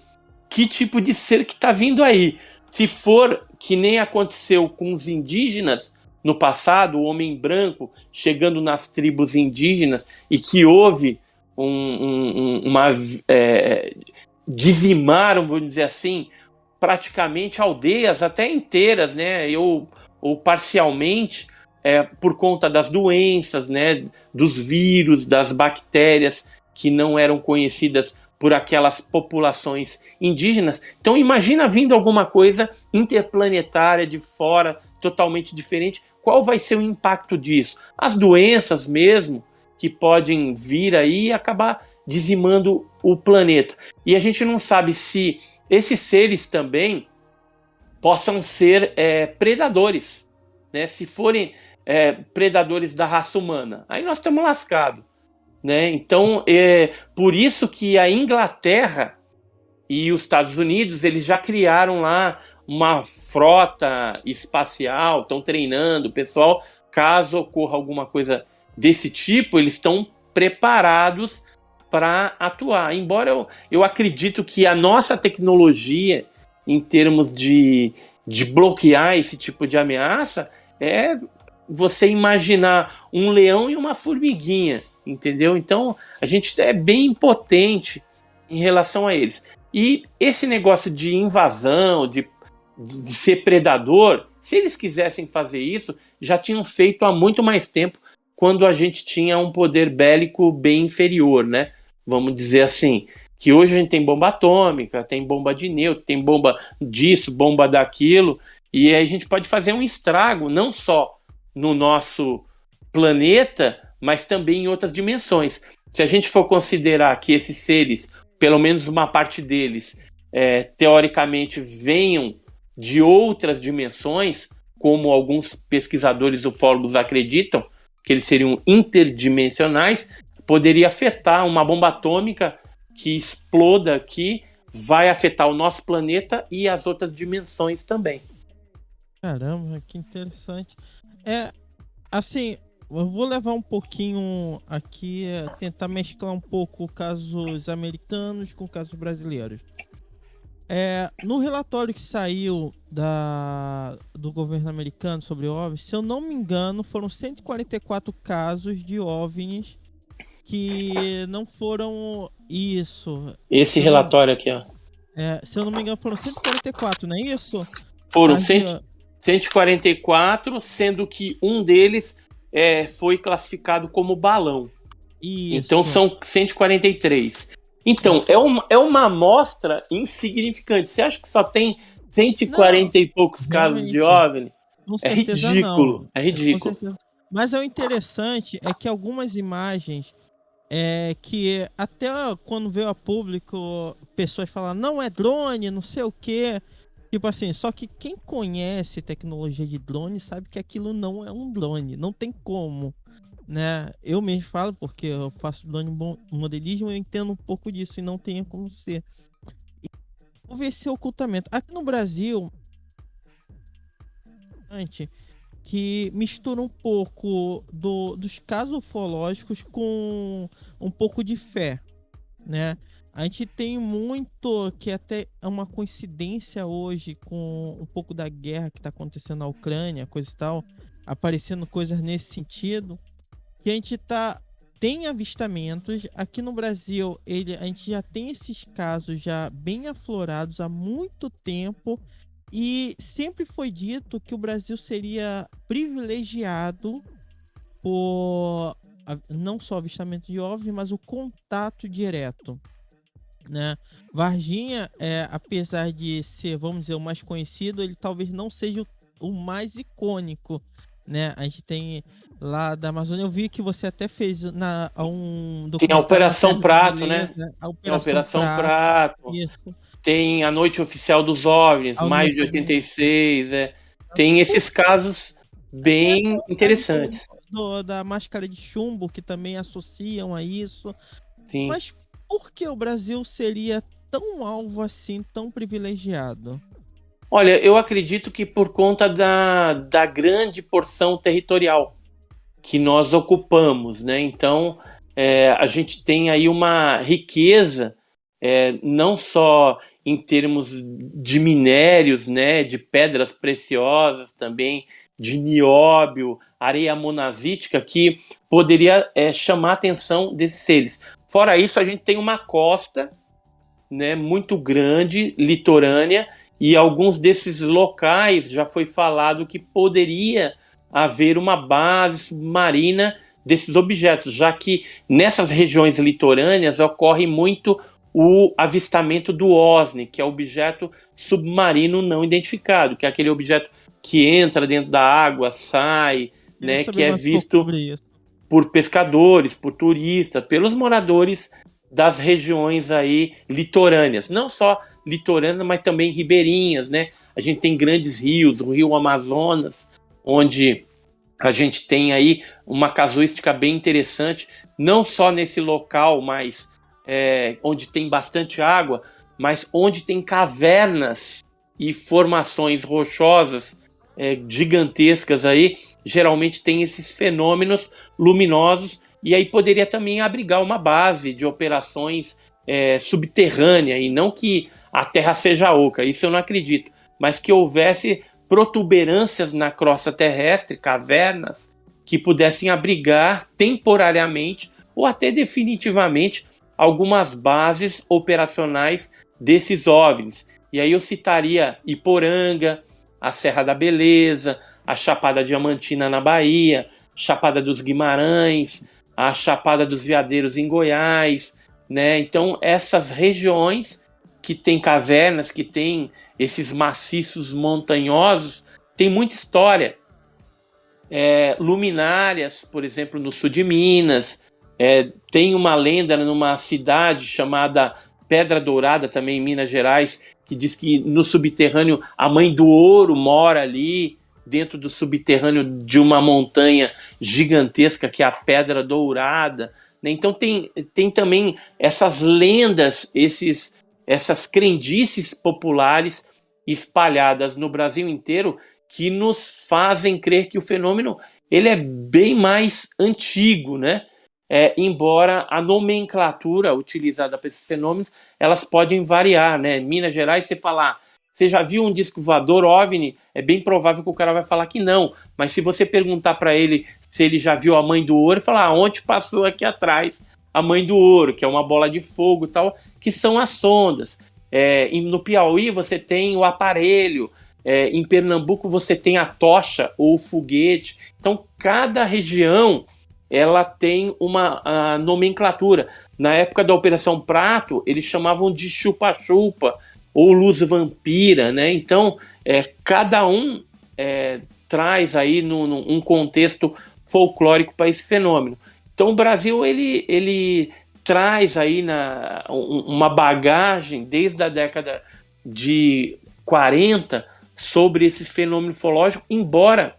que tipo de ser que está vindo aí. Se for que nem aconteceu com os indígenas no passado, o homem branco chegando nas tribos indígenas e que houve dizimaram, vamos dizer assim, praticamente aldeias até inteiras, né? Ou parcialmente, por conta das doenças, né? Dos vírus, das bactérias que não eram conhecidas por aquelas populações indígenas. Então imagina vindo alguma coisa interplanetária de fora, totalmente diferente. Qual vai ser o impacto disso? As doenças mesmo, que podem vir aí e acabar dizimando o planeta. E a gente não sabe se esses seres também possam ser predadores, né? Se forem predadores da raça humana, aí nós estamos lascados, né? Então, por isso que a Inglaterra e os Estados Unidos, eles já criaram lá uma frota espacial, estão treinando o pessoal, caso ocorra alguma coisa desse tipo, eles estão preparados para atuar. Embora eu acredito que a nossa tecnologia, em termos de bloquear esse tipo de ameaça, é você imaginar um leão e uma formiguinha, entendeu? Então, a gente é bem impotente em relação a eles. E esse negócio de invasão, de ser predador, se eles quisessem fazer isso, já tinham feito há muito mais tempo, quando a gente tinha um poder bélico bem inferior, né? Vamos dizer assim, que hoje a gente tem bomba atômica, tem bomba de nêutron, tem bomba disso, bomba daquilo, e aí a gente pode fazer um estrago, não só no nosso planeta, mas também em outras dimensões. Se a gente for considerar que esses seres, pelo menos uma parte deles, teoricamente venham de outras dimensões, como alguns pesquisadores ufólogos acreditam, que eles seriam interdimensionais, poderia afetar uma bomba atômica que exploda aqui, vai afetar o nosso planeta e as outras dimensões também. Caramba, que interessante. Assim, eu vou levar um pouquinho aqui, tentar mesclar um pouco casos americanos com casos brasileiros. No relatório que saiu do governo americano sobre OVNIs, se eu não me engano, foram 144 casos de OVNIs que não foram isso. Esse relatório aqui, ó. Se eu não me engano, foram 144, não é isso? Foram 144, sendo que um deles foi classificado como balão. Isso. Então são 143. Então, é uma amostra insignificante. Você acha que só tem 140 e poucos casos de OVNI? É ridículo. Não. É ridículo. Mas o interessante é que algumas imagens que até quando veio a público, pessoas falaram, não é drone, não sei o quê. Tipo assim, só que quem conhece tecnologia de drone sabe que aquilo não é um drone. Não tem como, né? Eu mesmo falo, porque eu faço drone modelismo, eu entendo um pouco disso e não tem como ser. Houve esse ocultamento. Aqui no Brasil, que mistura um pouco dos casos ufológicos com um pouco de fé, né? A gente tem muito, que até é uma coincidência hoje com um pouco da guerra que está acontecendo na Ucrânia, coisa e tal, aparecendo coisas nesse sentido, que a gente tem avistamentos. Aqui no Brasil, a gente já tem esses casos já bem aflorados há muito tempo, e sempre foi dito que o Brasil seria privilegiado por não só avistamento de OVNI, mas o contato direto, né? Varginha, apesar de ser, vamos dizer, o mais conhecido, ele talvez não seja o mais icônico, né? A gente tem lá da Amazônia, eu vi que você até fez um Tem a documentário Operação na Prato, Beleza, né? a Tem a Operação Operação Prato, Prato, isso, tem a Noite Oficial dos OVNIs, a maio de noite, 86, tem esses casos até bem interessantes. da máscara de chumbo, que também associam a isso. Sim. Mas por que o Brasil seria tão alvo assim, tão privilegiado? Olha, eu acredito que por conta da grande porção territorial que nós ocupamos, né? Então, a gente tem aí uma riqueza, não só em termos de minérios, né? De pedras preciosas também, de nióbio, areia monazítica, que poderia chamar a atenção desses seres. Fora isso, a gente tem uma costa, né, muito grande, litorânea, e alguns desses locais já foi falado que poderia haver uma base submarina desses objetos, já que nessas regiões litorâneas ocorre muito o avistamento do OSNI, que é o objeto submarino não identificado, que é aquele objeto que entra dentro da água, sai, né, que é visto por pescadores, por turistas, pelos moradores das regiões aí litorâneas, não só litorâneas, mas também ribeirinhas, né? A gente tem grandes rios, o Rio Amazonas, onde a gente tem aí uma casuística bem interessante, não só nesse local, mas onde tem bastante água, mas onde tem cavernas e formações rochosas gigantescas aí, geralmente tem esses fenômenos luminosos, e aí poderia também abrigar uma base de operações subterrânea, e não que a Terra seja oca, isso eu não acredito, mas que houvesse protuberâncias na crosta terrestre, cavernas, que pudessem abrigar temporariamente ou até definitivamente algumas bases operacionais desses OVNIs. E aí eu citaria Iporanga, a Serra da Beleza, a Chapada Diamantina na Bahia, Chapada dos Guimarães, a Chapada dos Veadeiros em Goiás, né? Então essas regiões que tem cavernas, que tem esses maciços montanhosos, tem muita história. Luminárias, por exemplo, no sul de Minas, tem uma lenda numa cidade chamada Pedra Dourada, também em Minas Gerais, que diz que no subterrâneo a Mãe do Ouro mora ali, dentro do subterrâneo de uma montanha gigantesca que é a Pedra Dourada, né? Então tem também essas lendas, essas crendices populares espalhadas no Brasil inteiro, que nos fazem crer que o fenômeno ele é bem mais antigo, né? Embora a nomenclatura utilizada para esses fenômenos, elas podem variar, né? Em Minas Gerais, você já viu um disco voador OVNI? É bem provável que o cara vai falar que não, mas se você perguntar para ele se ele já viu a Mãe do Ouro, ele fala, onde passou aqui atrás a Mãe do Ouro, que é uma bola de fogo e tal, que são as sondas. No Piauí você tem o aparelho, em Pernambuco você tem a tocha ou o foguete. Então cada região ela tem uma nomenclatura. Na época da Operação Prato, eles chamavam de chupa-chupa ou luz vampira, né? Então cada um traz aí um contexto folclórico para esse fenômeno. Então o Brasil ele traz aí uma bagagem desde a década de 40 sobre esse fenômeno ufológico, embora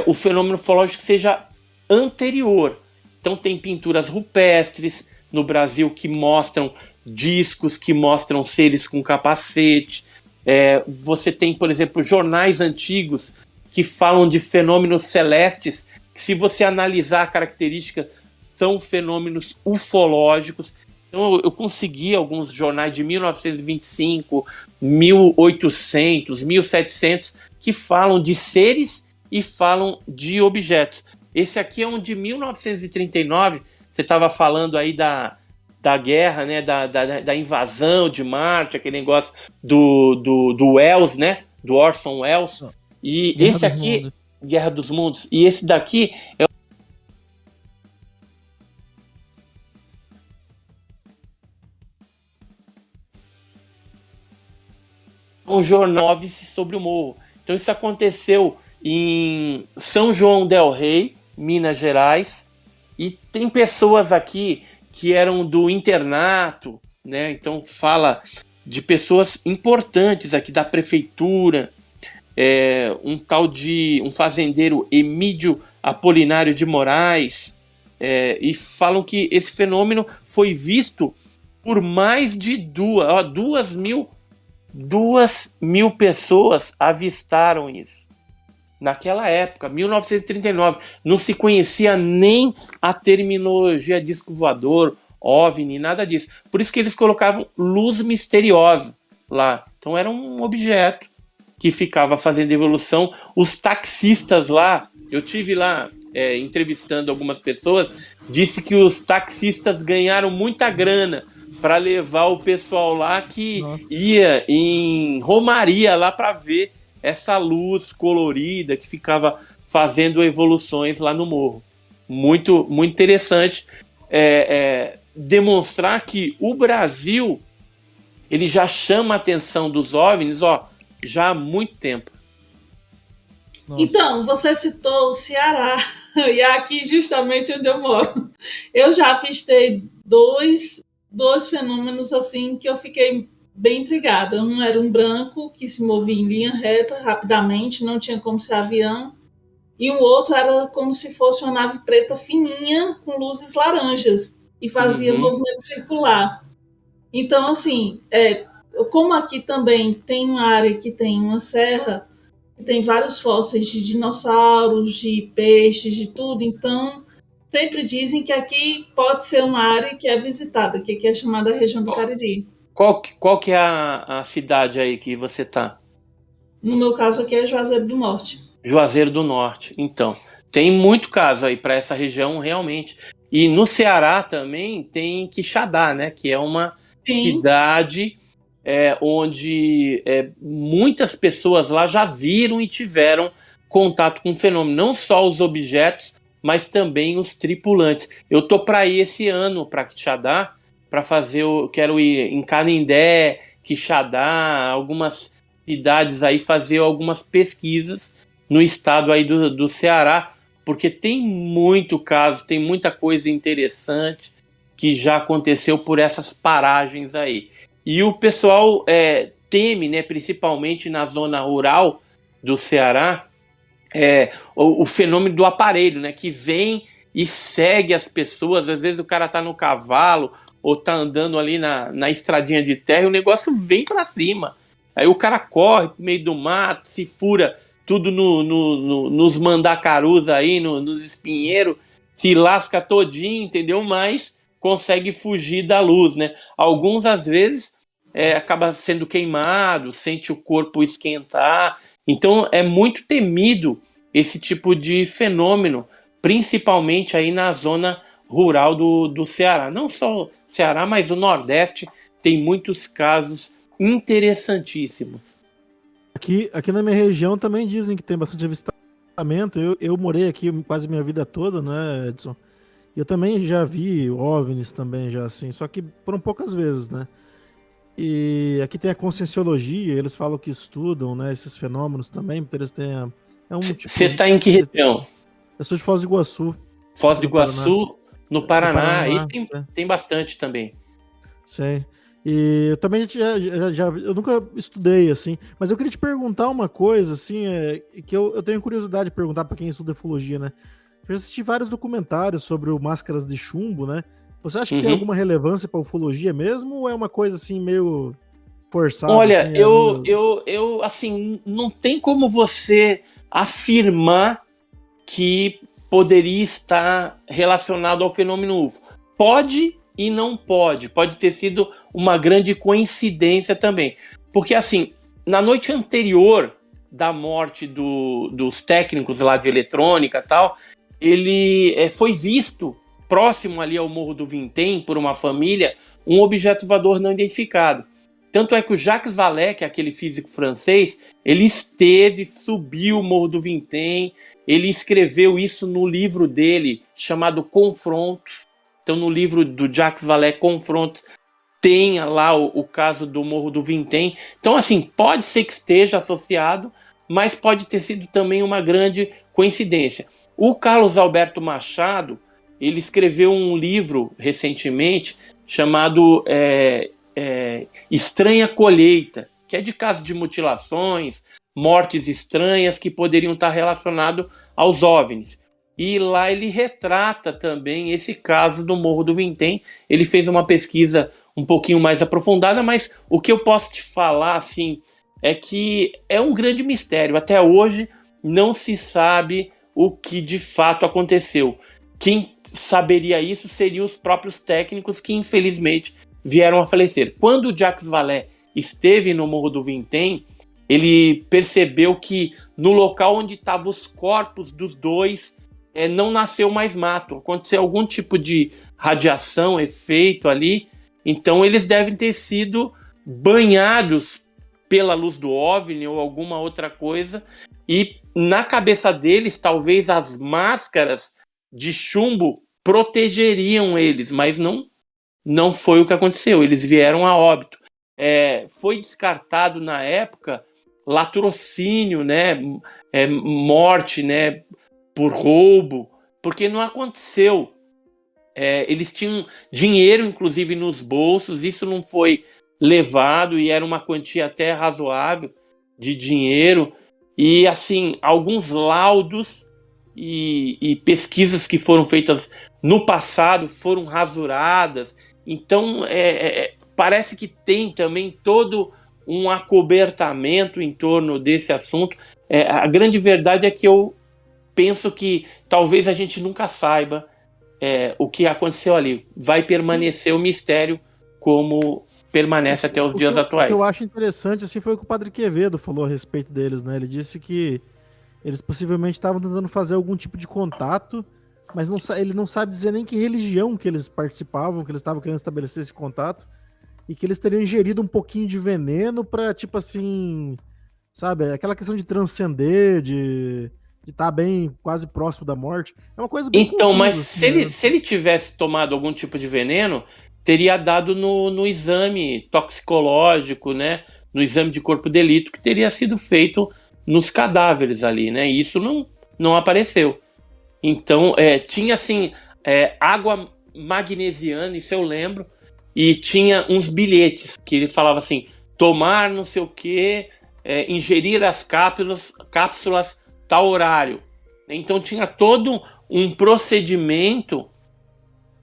o fenômeno ufológico seja anterior. Então tem pinturas rupestres no Brasil que mostram discos, que mostram seres com capacete. Você tem, por exemplo, jornais antigos que falam de fenômenos celestes, que se você analisar a característica, são fenômenos ufológicos. Então eu consegui alguns jornais de 1925, 1800, 1700, que falam de seres e falam de objetos. Esse aqui é um de 1939, você estava falando aí da guerra, né, da invasão de Marte, aquele negócio do Wells, né, do Orson Welles. E Guerra esse dos aqui, Mundos. Guerra dos Mundos, e esse daqui é um jornal sobre o morro. Então isso aconteceu em São João del Rei, Minas Gerais, e tem pessoas aqui que eram do internato, né? Então fala de pessoas importantes aqui da prefeitura, um fazendeiro Emídio Apolinário de Moraes, e falam que esse fenômeno foi visto por mais de 2.000 pessoas avistaram isso. Naquela época, 1939, não se conhecia nem a terminologia disco voador, OVNI, nada disso. Por isso que eles colocavam luz misteriosa lá. Então era um objeto que ficava fazendo evolução. Os taxistas lá, eu tive lá entrevistando algumas pessoas, disse que os taxistas ganharam muita grana para levar o pessoal lá que ia em romaria lá para ver essa luz colorida que ficava fazendo evoluções lá no morro. Muito, muito interessante demonstrar que o Brasil ele já chama a atenção dos OVNIs já há muito tempo. Nossa. Então, você citou o Ceará, e é aqui justamente onde eu moro. Eu já avistei dois fenômenos assim que eu fiquei bem intrigada. Um era um branco que se movia em linha reta rapidamente, não tinha como ser avião, e o outro era como se fosse uma nave preta fininha com luzes laranjas e fazia movimento circular. Então, assim, como aqui também tem uma área que tem uma serra, tem vários fósseis de dinossauros, de peixes, de tudo, então sempre dizem que aqui pode ser uma área que é visitada, que aqui é chamada região do Cariri. Qual que é a cidade aí que você tá? No meu caso aqui é Juazeiro do Norte. Juazeiro do Norte, então. Tem muito caso aí para essa região, realmente. E no Ceará também tem Quixadá, né? Que é uma cidade onde muitas pessoas lá já viram e tiveram contato com o fenômeno. Não só os objetos, mas também os tripulantes. Eu tô para ir esse ano para Quixadá, para fazer, quero ir em Canindé, Quixadá, algumas cidades aí, fazer algumas pesquisas no estado aí do Ceará, porque tem muito caso, tem muita coisa interessante que já aconteceu por essas paragens aí. E o pessoal teme, né, principalmente na zona rural do Ceará, o fenômeno do aparelho, né, que vem e segue as pessoas. Às vezes o cara tá no cavalo ou tá andando ali na estradinha de terra e o negócio vem para cima. Aí o cara corre pro meio do mato, se fura tudo nos mandacarus aí, nos espinheiros, se lasca todinho, entendeu? Mas consegue fugir da luz, né? Alguns, às vezes, acaba sendo queimado, sente o corpo esquentar. Então, é muito temido esse tipo de fenômeno, principalmente aí na zona rural do Ceará. Não só o Ceará, mas o Nordeste tem muitos casos interessantíssimos. Aqui na minha região também dizem que tem bastante avistamento. Eu morei aqui quase minha vida toda, né, Edson? E eu também já vi OVNIs também, já assim, só que foram poucas vezes, né? E aqui tem a Conscienciologia, eles falam que estudam, né, esses fenômenos também, porque eles têm... Você tá em que região? Eu sou de Foz do Iguaçu. Foz do Iguaçu, no Paraná, aí tem bastante também. Sim. E eu também eu nunca estudei, assim, mas eu queria te perguntar uma coisa, assim, que eu tenho curiosidade de perguntar para quem estuda ufologia, né? Eu já assisti vários documentários sobre o Máscaras de Chumbo, né? Você acha que tem alguma relevância para ufologia mesmo, ou é uma coisa, assim, meio forçada? Olha, assim, eu assim, não tem como você afirmar que poderia estar relacionado ao fenômeno UFO. Pode e não pode. Pode ter sido uma grande coincidência também. Porque, assim, na noite anterior da morte dos técnicos lá de eletrônica e tal, ele foi visto próximo ali ao Morro do Vintém, por uma família, um objeto voador não identificado. Tanto é que o Jacques Vallée, que é aquele físico francês, ele subiu o Morro do Vintém, ele escreveu isso no livro dele, chamado Confrontos. Então, no livro do Jacques Vallée, Confrontos, tem lá o caso do Morro do Vintém. Então, assim, pode ser que esteja associado, mas pode ter sido também uma grande coincidência. O Carlos Alberto Machado, ele escreveu um livro recentemente chamado Estranha Colheita, que é de casos de mutilações, mortes estranhas que poderiam estar relacionados aos OVNIs. E lá ele retrata também esse caso do Morro do Vintém. Ele fez uma pesquisa um pouquinho mais aprofundada, mas o que eu posso te falar assim, é que é um grande mistério. Até hoje não se sabe o que de fato aconteceu. Quem saberia isso seriam os próprios técnicos que infelizmente vieram a falecer. Quando o Jacques Vallée esteve no Morro do Vintém, ele percebeu que no local onde estavam os corpos dos dois não nasceu mais mato. Aconteceu algum tipo de radiação, efeito ali. Então eles devem ter sido banhados pela luz do OVNI ou alguma outra coisa. E na cabeça deles, talvez as máscaras de chumbo protegeriam eles, mas não foi o que aconteceu. Eles vieram a óbito. Foi descartado na época latrocínio, né? Morte, né? Por roubo, porque não aconteceu. Eles tinham dinheiro, inclusive, nos bolsos, isso não foi levado e era uma quantia até razoável de dinheiro. E, assim, alguns laudos e pesquisas que foram feitas no passado foram rasuradas. Então, parece que tem também todo um acobertamento em torno desse assunto. A grande verdade é que eu penso que talvez a gente nunca saiba o que aconteceu ali. Vai permanecer o mistério como permanece até os dias atuais. O que eu acho interessante assim, foi o que o Padre Quevedo falou a respeito deles, né? Ele disse que eles possivelmente estavam tentando fazer algum tipo de contato, mas ele não sabe dizer nem que religião que eles participavam, que eles estavam querendo estabelecer esse contato, e que eles teriam ingerido um pouquinho de veneno pra, tipo assim, sabe, aquela questão de transcender, de estar bem quase próximo da morte. É uma coisa bem então, confusa, mas assim, se ele tivesse tomado algum tipo de veneno, teria dado no exame toxicológico, né? No exame de corpo de delito que teria sido feito nos cadáveres ali, né? E isso não apareceu. Então, tinha assim, água magnesiana, isso eu lembro, e tinha uns bilhetes que ele falava assim, tomar não sei o que, ingerir as cápsulas tal horário. Então tinha todo um procedimento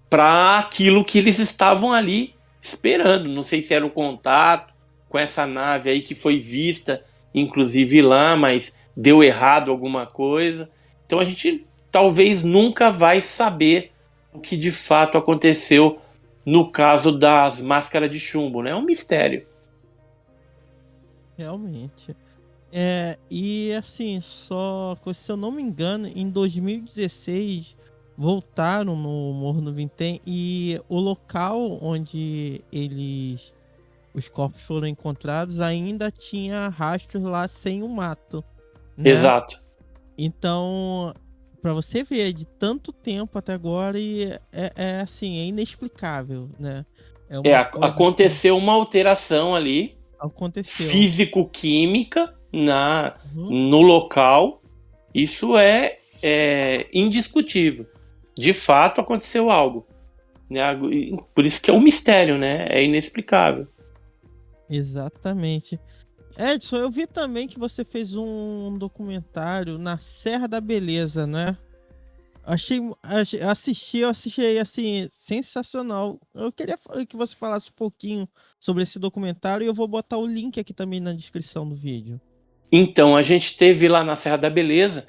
para aquilo que eles estavam ali esperando. Não sei se era o contato com essa nave aí que foi vista, inclusive lá, mas deu errado alguma coisa. Então a gente talvez nunca vai saber o que de fato aconteceu no caso das máscaras de chumbo, né? É um mistério. Realmente. E assim, se eu não me engano, em 2016 voltaram no Morro do Vintém e o local onde os corpos foram encontrados ainda tinha rastros lá sem o mato, né? Exato. Então, para você ver, de tanto tempo até agora, e assim, é inexplicável, né? Aconteceu uma alteração ali, físico-química no local. Isso é indiscutível. De fato aconteceu algo, né? Por isso que é um mistério, né? É inexplicável. Exatamente. Edson, eu vi também que você fez um documentário na Serra da Beleza, né? Eu achei assim, sensacional. Eu queria que você falasse um pouquinho sobre esse documentário e eu vou botar o link aqui também na descrição do vídeo. Então, a gente teve lá na Serra da Beleza,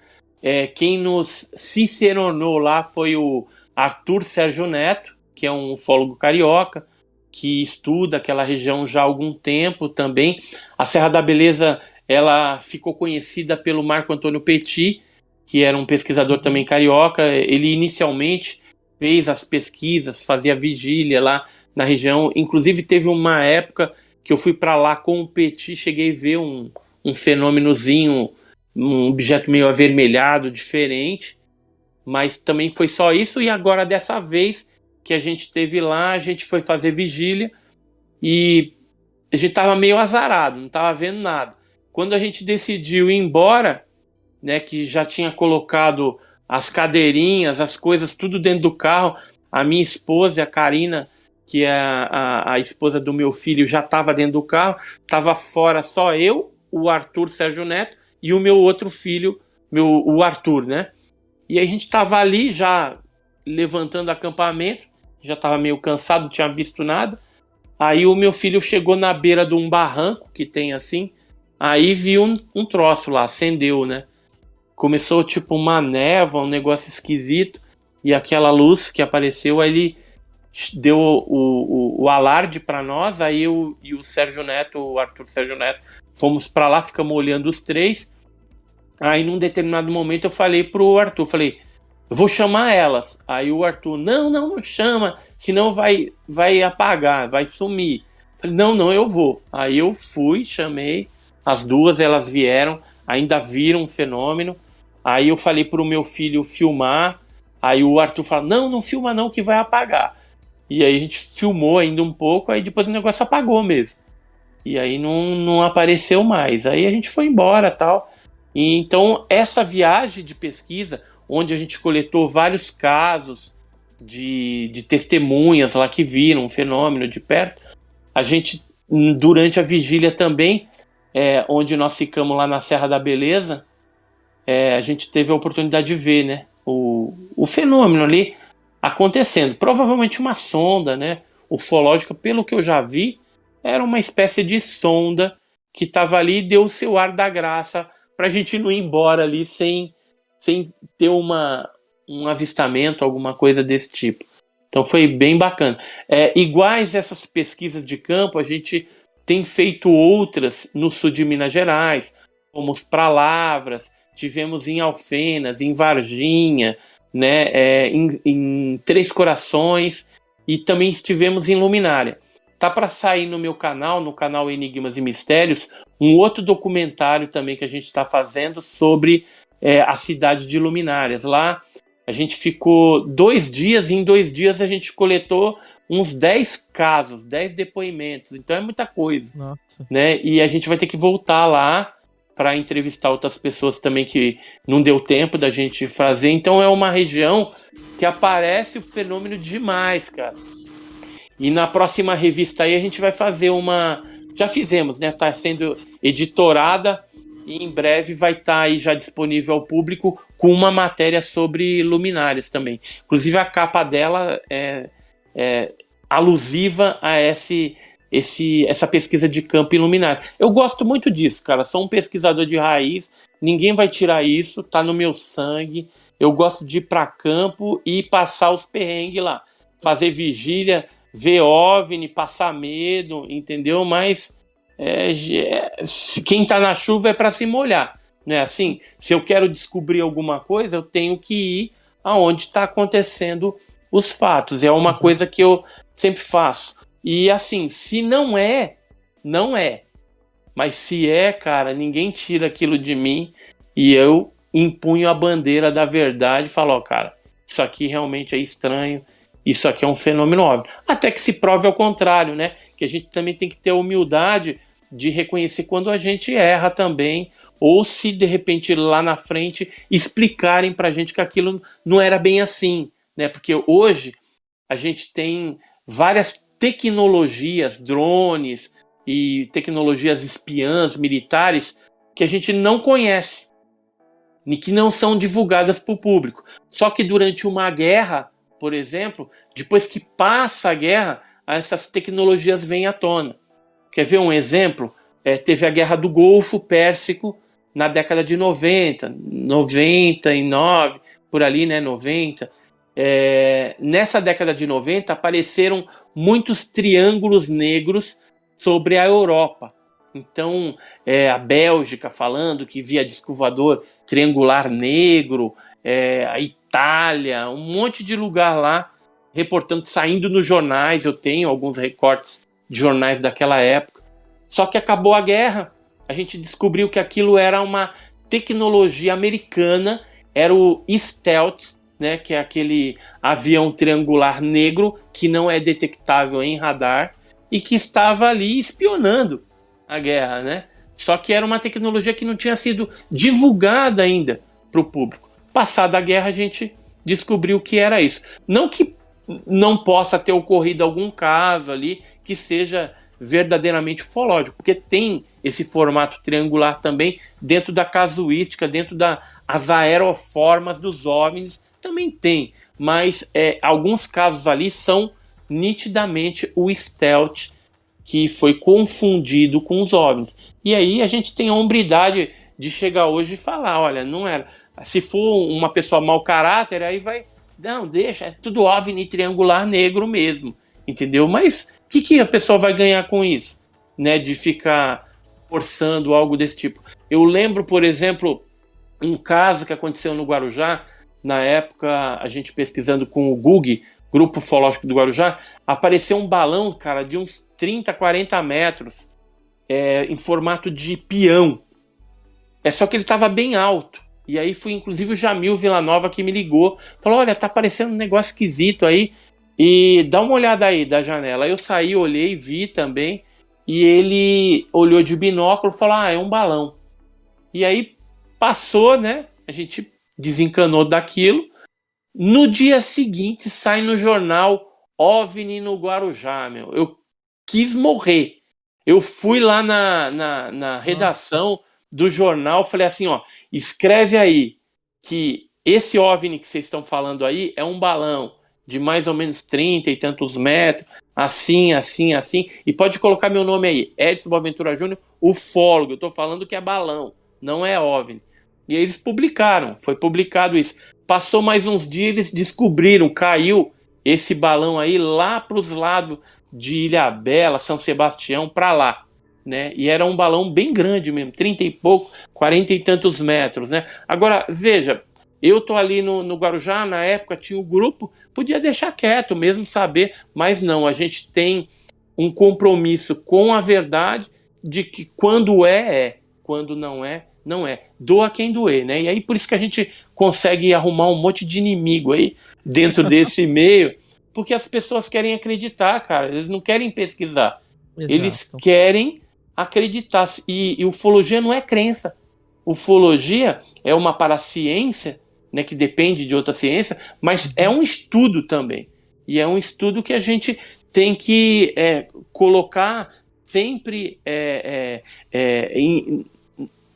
quem nos ciceronou lá foi o Arthur Sérgio Neto, que é um ufólogo carioca, que estuda aquela região já há algum tempo também. A Serra da Beleza, ela ficou conhecida pelo Marco Antônio Petit, que era um pesquisador também carioca. Ele inicialmente fez as pesquisas, fazia vigília lá na região. Inclusive teve uma época que eu fui para lá com o Petit, cheguei a ver um fenômenozinho, um objeto meio avermelhado, diferente, mas também foi só isso. E agora dessa vez que a gente teve lá, a gente foi fazer vigília e a gente tava meio azarado, não tava vendo nada. Quando a gente decidiu ir embora, né, que já tinha colocado as cadeirinhas, as coisas, tudo dentro do carro, a minha esposa, a Karina, que é a esposa do meu filho, já estava dentro do carro, estava fora só eu, o Arthur Sérgio Neto e o meu outro filho, o Arthur, né? E aí a gente estava ali já levantando acampamento, já estava meio cansado, não tinha visto nada. Aí o meu filho chegou na beira de um barranco que tem assim, aí viu um troço lá, acendeu, né? Começou tipo uma névoa, um negócio esquisito, e aquela luz que apareceu, aí ele deu o alarde para nós, aí eu e o Sérgio Neto, o Arthur Sérgio Neto, fomos para lá, ficamos olhando os três. Aí num determinado momento eu falei pro Arthur, eu vou chamar elas. Aí o Arthur, não chama, senão vai apagar, vai sumir. Falei, não, eu vou. Aí eu fui, chamei as duas, elas vieram, ainda viram um fenômeno. Aí eu falei pro meu filho filmar, aí o Arthur falou, não filma não que vai apagar. E aí a gente filmou ainda um pouco, aí depois o negócio apagou mesmo. E aí não apareceu mais. Aí a gente foi embora e tal. E então essa viagem de pesquisa, onde a gente coletou vários casos de testemunhas lá que viram um fenômeno de perto, a gente, durante a vigília também, onde nós ficamos lá na Serra da Beleza, a gente teve a oportunidade de ver, né, o fenômeno ali acontecendo. Provavelmente uma sonda, né, ufológica, pelo que eu já vi, era uma espécie de sonda que estava ali e deu o seu ar da graça para a gente não ir embora ali sem ter um avistamento, alguma coisa desse tipo. Então foi bem bacana. Iguais essas pesquisas de campo, a gente tem feito outras no sul de Minas Gerais, fomos para Lavras, tivemos em Alfenas, em Varginha, né, em Três Corações, e também estivemos em Luminária. Tá para sair no meu canal, no canal Enigmas e Mistérios, um outro documentário também que a gente está fazendo sobre a cidade de Luminárias. Lá a gente ficou 2 dias, e em 2 dias a gente coletou uns 10 casos, 10 depoimentos, então é muita coisa. Nossa. Né? E a gente vai ter que voltar lá para entrevistar outras pessoas também que não deu tempo da gente fazer. Então é uma região que aparece o fenômeno demais, cara. E na próxima revista aí a gente vai fazer já fizemos, né? Tá sendo editorada e em breve vai estar aí já disponível ao público com uma matéria sobre luminárias também. Inclusive a capa dela é alusiva a essa pesquisa de campo em luminária. Eu gosto muito disso, cara. Sou um pesquisador de raiz, ninguém vai tirar isso, tá no meu sangue. Eu gosto de ir para campo e passar os perrengues lá, fazer vigília, ver OVNI, passar medo, entendeu? Mas quem tá na chuva é para se molhar, não é assim? Se eu quero descobrir alguma coisa, eu tenho que ir aonde está acontecendo os fatos. É uma coisa que eu sempre faço. E assim, se não é, não é. Mas se é, cara, ninguém tira aquilo de mim e eu empunho a bandeira da verdade e falo, cara, isso aqui realmente é estranho, isso aqui é um fenômeno óbvio. Até que se prove ao contrário, né? Que a gente também tem que ter a humildade de reconhecer quando a gente erra também, ou se de repente lá na frente explicarem pra gente que aquilo não era bem assim, né? Porque hoje a gente tem várias tecnologias, drones e tecnologias espiãs, militares, que a gente não conhece e que não são divulgadas para o público. Só que durante uma guerra, por exemplo, depois que passa a guerra, essas tecnologias vêm à tona. Quer ver um exemplo? Teve a Guerra do Golfo Pérsico na década de 90, 99, por ali, né, 90. Nessa década de 90 apareceram muitos triângulos negros sobre a Europa. Então, a Bélgica falando que via disco voador triangular negro, a Itália, um monte de lugar lá reportando, saindo nos jornais. Eu tenho alguns recortes de jornais daquela época. Só que acabou a guerra, a gente descobriu que aquilo era uma tecnologia americana, era o Stealth, né, que é aquele avião triangular negro que não é detectável em radar e que estava ali espionando a guerra, né? Só que era uma tecnologia que não tinha sido divulgada ainda para o público. Passada a guerra, a gente descobriu que era isso. Não que não possa ter ocorrido algum caso ali que seja verdadeiramente ufológico, porque tem esse formato triangular também dentro da casuística, dentro das aeroformas dos OVNIs, também tem. Mas alguns casos ali são nitidamente o stealth, que foi confundido com os OVNIs. E aí a gente tem a hombridade de chegar hoje e falar, olha, não era. Se for uma pessoa mau caráter, aí vai... Não, deixa, é tudo OVNI triangular negro mesmo, entendeu? Mas o que a pessoa vai ganhar com isso? Né, de ficar forçando algo desse tipo. Eu lembro, por exemplo, um caso que aconteceu no Guarujá, na época, a gente pesquisando com o GUG, Grupo Ufológico do Guarujá, apareceu um balão, cara, de uns 30, 40 metros, em formato de peão. Só que ele estava bem alto. E aí foi inclusive o Jamil Villanova que me ligou. Falou, olha, tá aparecendo um negócio esquisito aí. E dá uma olhada aí da janela. Aí eu saí, olhei, vi também. E ele olhou de binóculo e falou, é um balão. E aí passou, né? A gente desencanou daquilo. No dia seguinte sai no jornal OVNI no Guarujá, meu. Eu quis morrer. Eu fui lá na redação do jornal, falei assim, ó, escreve aí que esse OVNI que vocês estão falando aí é um balão de mais ou menos 30 e tantos metros, assim, assim, assim, e pode colocar meu nome aí, Edson Boaventura Júnior, ufólogo, eu tô falando que é balão, não é OVNI. E aí eles publicaram, foi publicado isso. Passou mais uns dias, eles descobriram, caiu esse balão aí lá para os lados de Ilhabela, São Sebastião, para lá. Né? E era um balão bem grande mesmo, 30 e pouco, 40 e tantos metros, né? Agora, veja, eu tô ali no Guarujá, na época tinha o grupo, podia deixar quieto mesmo, saber, mas não, a gente tem um compromisso com a verdade de que quando quando não é, não é. Doa quem doer, né? E aí por isso que a gente consegue arrumar um monte de inimigo aí dentro desse meio, porque as pessoas querem acreditar, cara, eles não querem pesquisar. Exato. Eles querem acreditar. E ufologia não é crença. Ufologia é uma paraciência, né, que depende de outra ciência, mas é um estudo também. E é um estudo que a gente tem que colocar sempre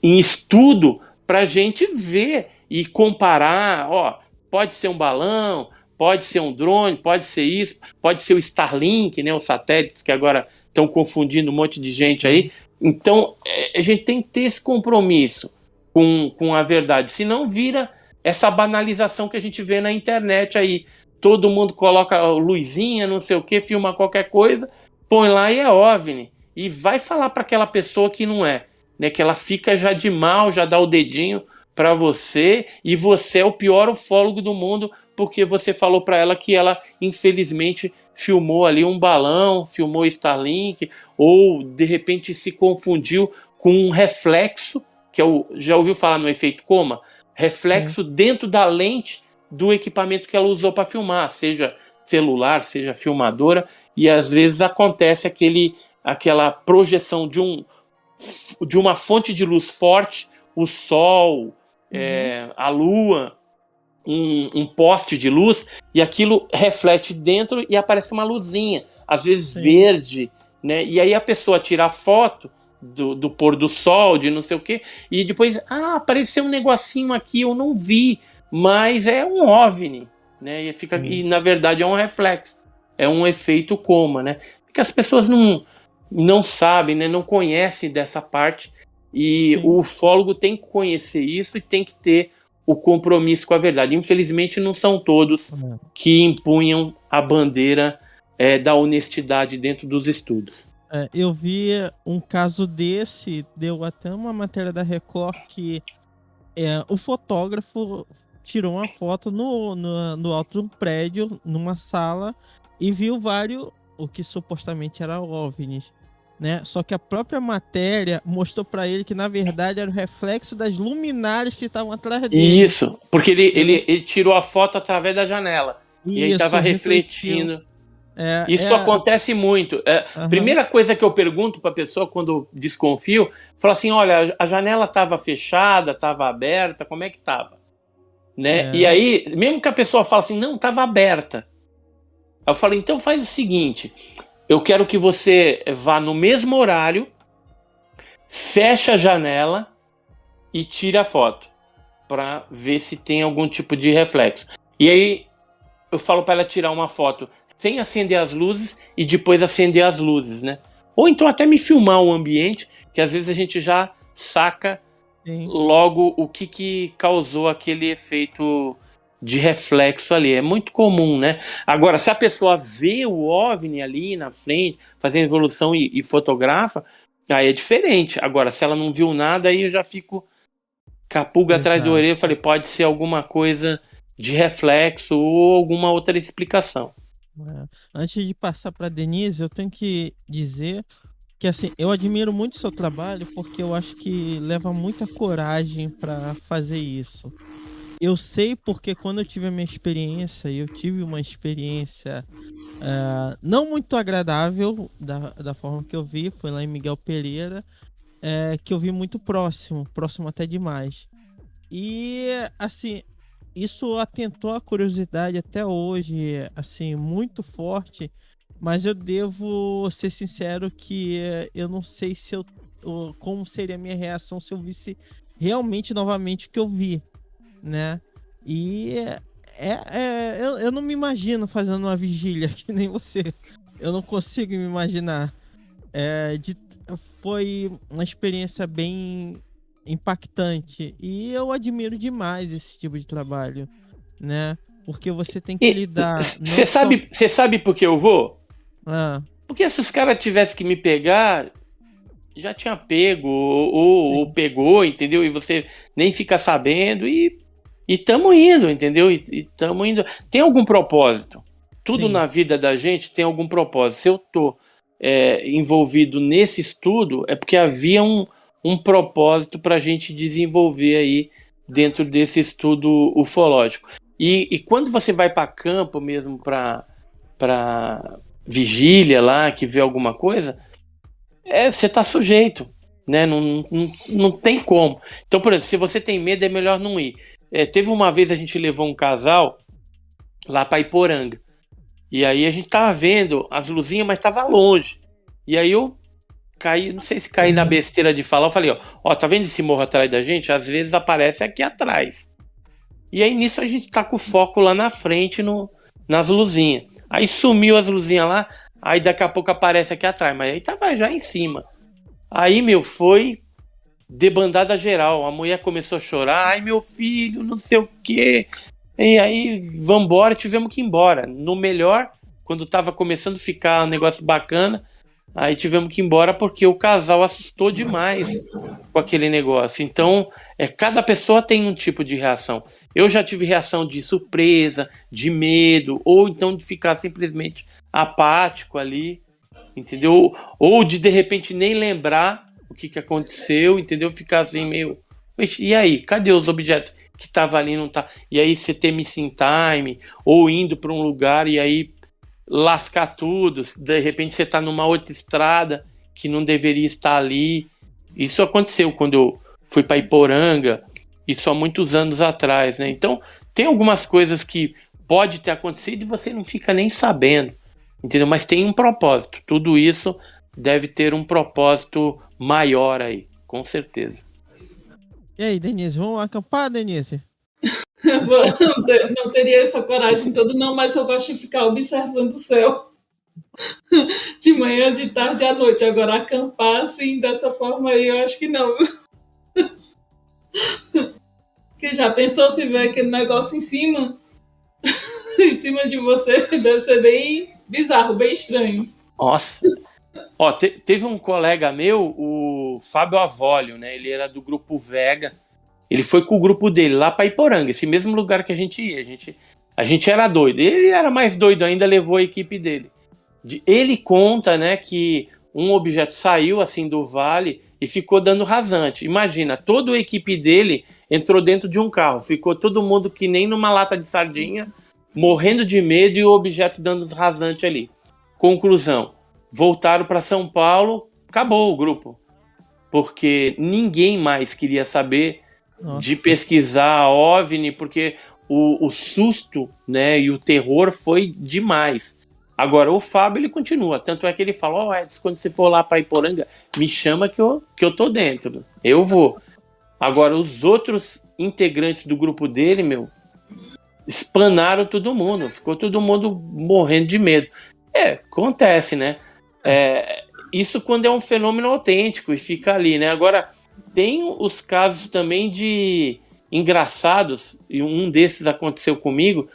em estudo para a gente ver e comparar. Ó, pode ser um balão, pode ser um drone, pode ser isso, pode ser o Starlink, né, os satélites que agora estão confundindo um monte de gente aí. Então, a gente tem que ter esse compromisso com a verdade. Senão vira essa banalização que a gente vê na internet aí. Todo mundo coloca luzinha, não sei o que, filma qualquer coisa, põe lá e é OVNI. E vai falar para aquela pessoa que não é, né, que ela fica já de mal, já dá o dedinho para você, e você é o pior ufólogo do mundo, porque você falou para ela que ela, infelizmente, filmou ali um balão, filmou Starlink, ou de repente se confundiu com um reflexo, que já ouviu falar no efeito coma? Reflexo dentro da lente do equipamento que ela usou para filmar, seja celular, seja filmadora, e às vezes acontece aquela projeção de uma fonte de luz forte, o sol, a lua, um poste de luz, e aquilo reflete dentro e aparece uma luzinha, às vezes verde, né? E aí a pessoa tira a foto do pôr do sol, de não sei o quê, e depois, apareceu um negocinho aqui, eu não vi, mas é um OVNI, né? E na verdade é um reflexo, é um efeito coma, né? Porque as pessoas não sabem, né? Não conhecem dessa parte, e o ufólogo tem que conhecer isso e tem que ter o compromisso com a verdade. Infelizmente não são todos que empunham a bandeira da honestidade dentro dos estudos. Eu vi um caso desse, deu até uma matéria da Record que o fotógrafo tirou uma foto no alto de um prédio, numa sala, e viu o que supostamente era OVNIs. Né? Só que a própria matéria mostrou para ele que na verdade era o reflexo das luminárias que estavam atrás dele. Isso, porque ele tirou a foto através da janela. E aí estava refletindo. Isso acontece muito. Primeira coisa que eu pergunto para a pessoa quando desconfio, falo assim, olha, a janela estava fechada, estava aberta, como é que estava? Né? E aí, mesmo que a pessoa fale assim, não, estava aberta. Eu falo, então faz o seguinte, eu quero que você vá no mesmo horário, feche a janela e tire a foto, para ver se tem algum tipo de reflexo. E aí, eu falo para ela tirar uma foto sem acender as luzes e depois acender as luzes, né? Ou então até me filmar o ambiente, que às vezes a gente já saca logo o que causou aquele efeito de reflexo ali. É muito comum, né? Agora, se a pessoa vê o OVNI ali na frente, fazendo evolução e fotografa, aí é diferente. Agora, se ela não viu nada, aí eu já fico com a pulga atrás da orelha. Eu falei, pode ser alguma coisa de reflexo ou alguma outra explicação. Antes de passar para Denise, eu tenho que dizer que assim, eu admiro muito o seu trabalho porque eu acho que leva muita coragem para fazer isso. Eu sei porque quando eu tive a minha experiência, eu tive uma experiência não muito agradável da forma que eu vi, foi lá em Miguel Pereira, que eu vi muito próximo até demais. E assim, isso atentou a curiosidade até hoje, assim, muito forte, mas eu devo ser sincero que eu não sei se como seria a minha reação se eu visse realmente novamente o que eu vi, né? E eu não me imagino fazendo uma vigília que nem você. Eu não consigo me imaginar. Foi uma experiência bem impactante e eu admiro demais esse tipo de trabalho, né? Porque você tem que lidar. Você sabe por que eu vou? Porque se os caras tivessem que me pegar, já tinha pego ou pegou, entendeu? E você nem fica sabendo e tamo indo, entendeu? E tamo indo. Tem algum propósito? Tudo na vida da gente tem algum propósito. Se eu tô envolvido nesse estudo, é porque havia um propósito para a gente desenvolver aí dentro desse estudo ufológico. E quando você vai para campo mesmo, para vigília lá, que vê alguma coisa, você tá sujeito, né? Não tem como. Então, por exemplo, se você tem medo, é melhor não ir. Teve uma vez a gente levou um casal lá para Iporanga. E aí a gente tava vendo as luzinhas, mas tava longe. E aí eu caí, não sei se caí na besteira de falar, eu falei, ó, tá vendo esse morro atrás da gente? Às vezes aparece aqui atrás. E aí nisso a gente tá com o foco lá na frente, nas luzinhas. Aí sumiu as luzinhas lá, aí daqui a pouco aparece aqui atrás, mas aí tava já em cima. Aí, foi debandada geral, a mulher começou a chorar, ai meu filho, não sei o quê. E aí, vambora, tivemos que ir embora. No melhor, quando tava começando a ficar um negócio bacana, aí tivemos que ir embora porque o casal assustou demais com aquele negócio. Então, cada pessoa tem um tipo de reação. Eu já tive reação de surpresa, de medo, ou então de ficar simplesmente apático ali, entendeu? Ou de repente nem lembrar o que aconteceu, entendeu? Ficar assim meio... E aí, cadê os objetos que estavam ali? Não tá? E aí você ter missing time, ou indo para um lugar e aí lascar tudo, de repente você tá numa outra estrada que não deveria estar ali. Isso aconteceu quando eu fui para Iporanga, isso há muitos anos atrás, né? Então tem algumas coisas que pode ter acontecido e você não fica nem sabendo, entendeu? Mas tem um propósito, tudo isso deve ter um propósito maior aí, com certeza. E aí, Denise, vamos acampar, Denise? Não teria essa coragem toda, não, mas eu gosto de ficar observando o céu de manhã, de tarde, à noite. Agora, acampar assim, dessa forma aí, eu acho que não. Porque já pensou se ver aquele negócio em cima de você? Deve ser bem bizarro, bem estranho. Nossa! Teve um colega meu, o Fábio Avolio, né? Ele era do grupo Vega. Ele foi com o grupo dele lá para Iporanga, esse mesmo lugar que a gente ia. A gente era doido. Ele era mais doido ainda, levou a equipe dele. Ele conta, né, que um objeto saiu assim do vale e ficou dando rasante. Imagina, toda a equipe dele entrou dentro de um carro. Ficou todo mundo que nem numa lata de sardinha, morrendo de medo e o objeto dando rasante ali. Conclusão, voltaram para São Paulo, acabou o grupo. Porque ninguém mais queria saber de pesquisar a OVNI, porque o susto, né, e o terror foi demais. Agora, o Fábio, ele continua. Tanto é que ele fala, Edson, quando você for lá para Iporanga, me chama que eu tô dentro. Eu vou. Agora, os outros integrantes do grupo dele, espanaram todo mundo. Ficou todo mundo morrendo de medo. Acontece, né? Isso quando é um fenômeno autêntico e fica ali, né? Agora, tem os casos também de engraçados, e um desses aconteceu comigo,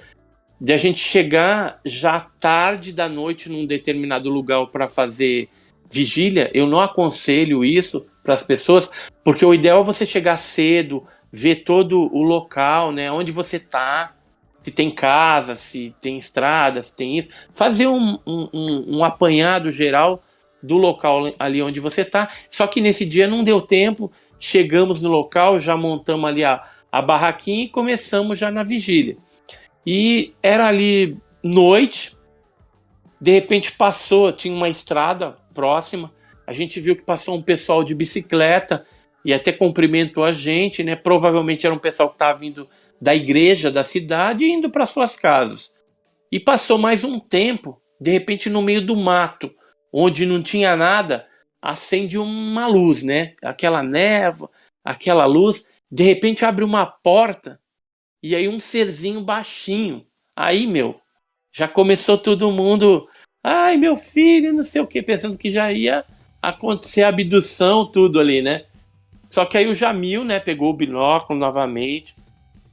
de a gente chegar já tarde da noite num determinado lugar para fazer vigília. Eu não aconselho isso para as pessoas, porque o ideal é você chegar cedo, ver todo o local, né? Onde você está, se tem casa, se tem estrada, se tem isso. Fazer um apanhado geral do local ali onde você está. Só que nesse dia não deu tempo, chegamos no local, já montamos ali a barraquinha e começamos já na vigília. E era ali noite, de repente tinha uma estrada próxima, a gente viu que passou um pessoal de bicicleta e até cumprimentou a gente, né? Provavelmente era um pessoal que estava vindo da igreja da cidade e indo para suas casas. E passou mais um tempo, de repente no meio do mato, onde não tinha nada, acende uma luz, né? Aquela névoa, aquela luz, de repente abre uma porta e aí um serzinho baixinho. Aí, já começou todo mundo, ai, meu filho, não sei o que, pensando que já ia acontecer a abdução, tudo ali, né? Só que aí o Jamil, né, pegou o binóculo novamente,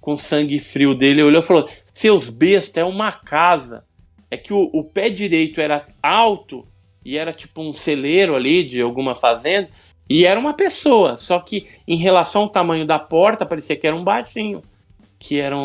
com sangue frio dele, olhou e falou, seus bestas, é uma casa. É que o pé direito era alto e era tipo um celeiro ali de alguma fazenda, e era uma pessoa, só que em relação ao tamanho da porta, parecia que era um baixinho, que era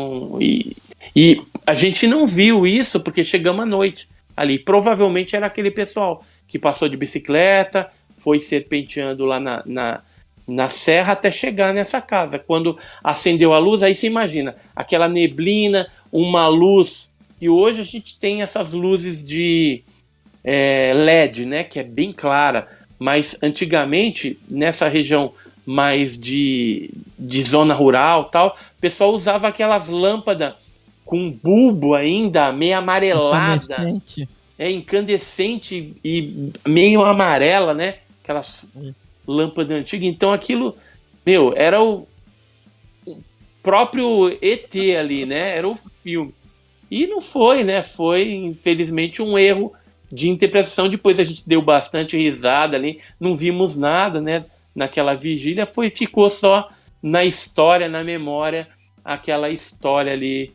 e a gente não viu isso porque chegamos à noite ali. Provavelmente era aquele pessoal que passou de bicicleta, foi serpenteando lá na serra até chegar nessa casa. Quando acendeu a luz, aí você imagina, aquela neblina, uma luz, e hoje a gente tem essas luzes de LED, né, que é bem clara, mas antigamente, nessa região mais de zona rural tal, o pessoal usava aquelas lâmpadas com bulbo ainda, meio amarelada, incandescente e meio amarela, né, aquelas lâmpadas antigas. Então aquilo, era o próprio ET ali, né, era o filme. E não foi, né, foi infelizmente um erro de interpretação. Depois a gente deu bastante risada ali, não vimos nada, né, naquela vigília, ficou só na história, na memória, aquela história ali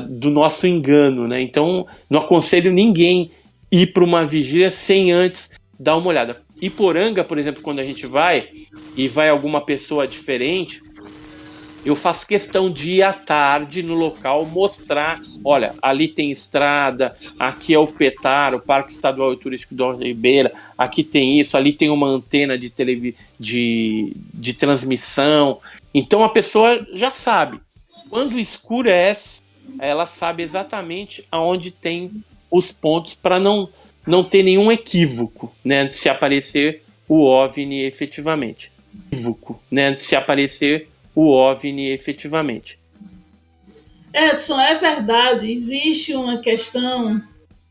do nosso engano, né? Então não aconselho ninguém ir para uma vigília sem antes dar uma olhada. Iporanga, por exemplo, quando a gente vai alguma pessoa diferente, eu faço questão de ir à tarde no local, mostrar, olha, ali tem estrada, aqui é o PETAR, o Parque Estadual e Turístico do Ribeira, aqui tem isso, ali tem uma antena de transmissão. Então a pessoa já sabe. Quando escurece, ela sabe exatamente aonde tem os pontos para não ter nenhum equívoco, né, se aparecer o OVNI efetivamente. Edson, é verdade, existe uma questão,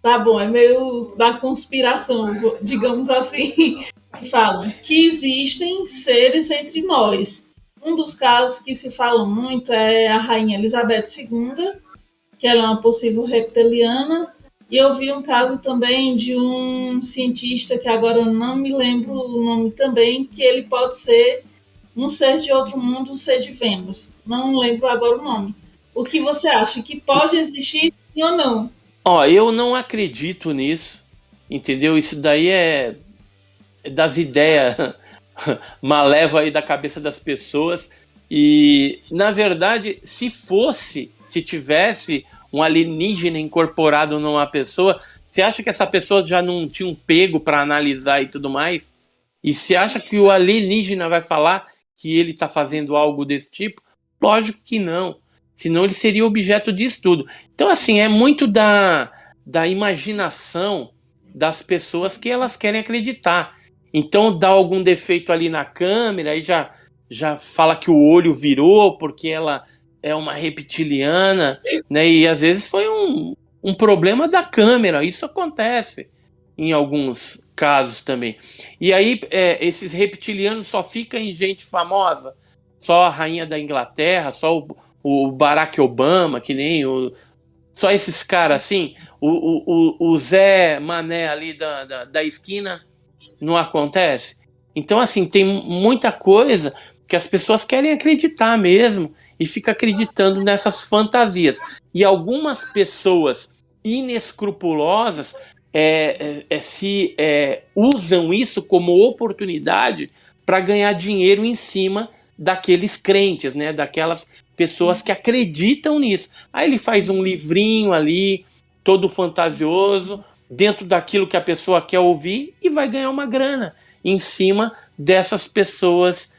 tá bom, é meio da conspiração, digamos assim, que falam que existem seres entre nós. Um dos casos que se fala muito é a Rainha Elizabeth II, que ela é uma possível reptiliana, e eu vi um caso também de um cientista, que agora eu não me lembro o nome também, que ele pode ser um ser de outro mundo, um ser de Vênus. Não lembro agora o nome. O que você acha? Que pode existir sim ou não? Eu não acredito nisso, entendeu? Isso daí é das ideias malévolas aí da cabeça das pessoas. E, na verdade, se tivesse um alienígena incorporado numa pessoa, você acha que essa pessoa já não tinha um pego para analisar e tudo mais? E você acha que o alienígena vai falar que ele está fazendo algo desse tipo? Lógico que não. Senão ele seria objeto de estudo. Então, assim, é muito da imaginação das pessoas que elas querem acreditar. Então dá algum defeito ali na câmera, aí já fala que o olho virou porque ela é uma reptiliana, né? E às vezes foi um problema da câmera, isso acontece em alguns casos também. E aí esses reptilianos só ficam em gente famosa, só a rainha da Inglaterra, só o Barack Obama, que nem só esses caras assim, o Zé Mané ali da esquina, não acontece? Então, assim, tem muita coisa que as pessoas querem acreditar mesmo e fica acreditando nessas fantasias. E algumas pessoas inescrupulosas usam isso como oportunidade para ganhar dinheiro em cima daqueles crentes, né? Daquelas pessoas que acreditam nisso. Aí ele faz um livrinho ali, todo fantasioso, dentro daquilo que a pessoa quer ouvir e vai ganhar uma grana em cima dessas pessoas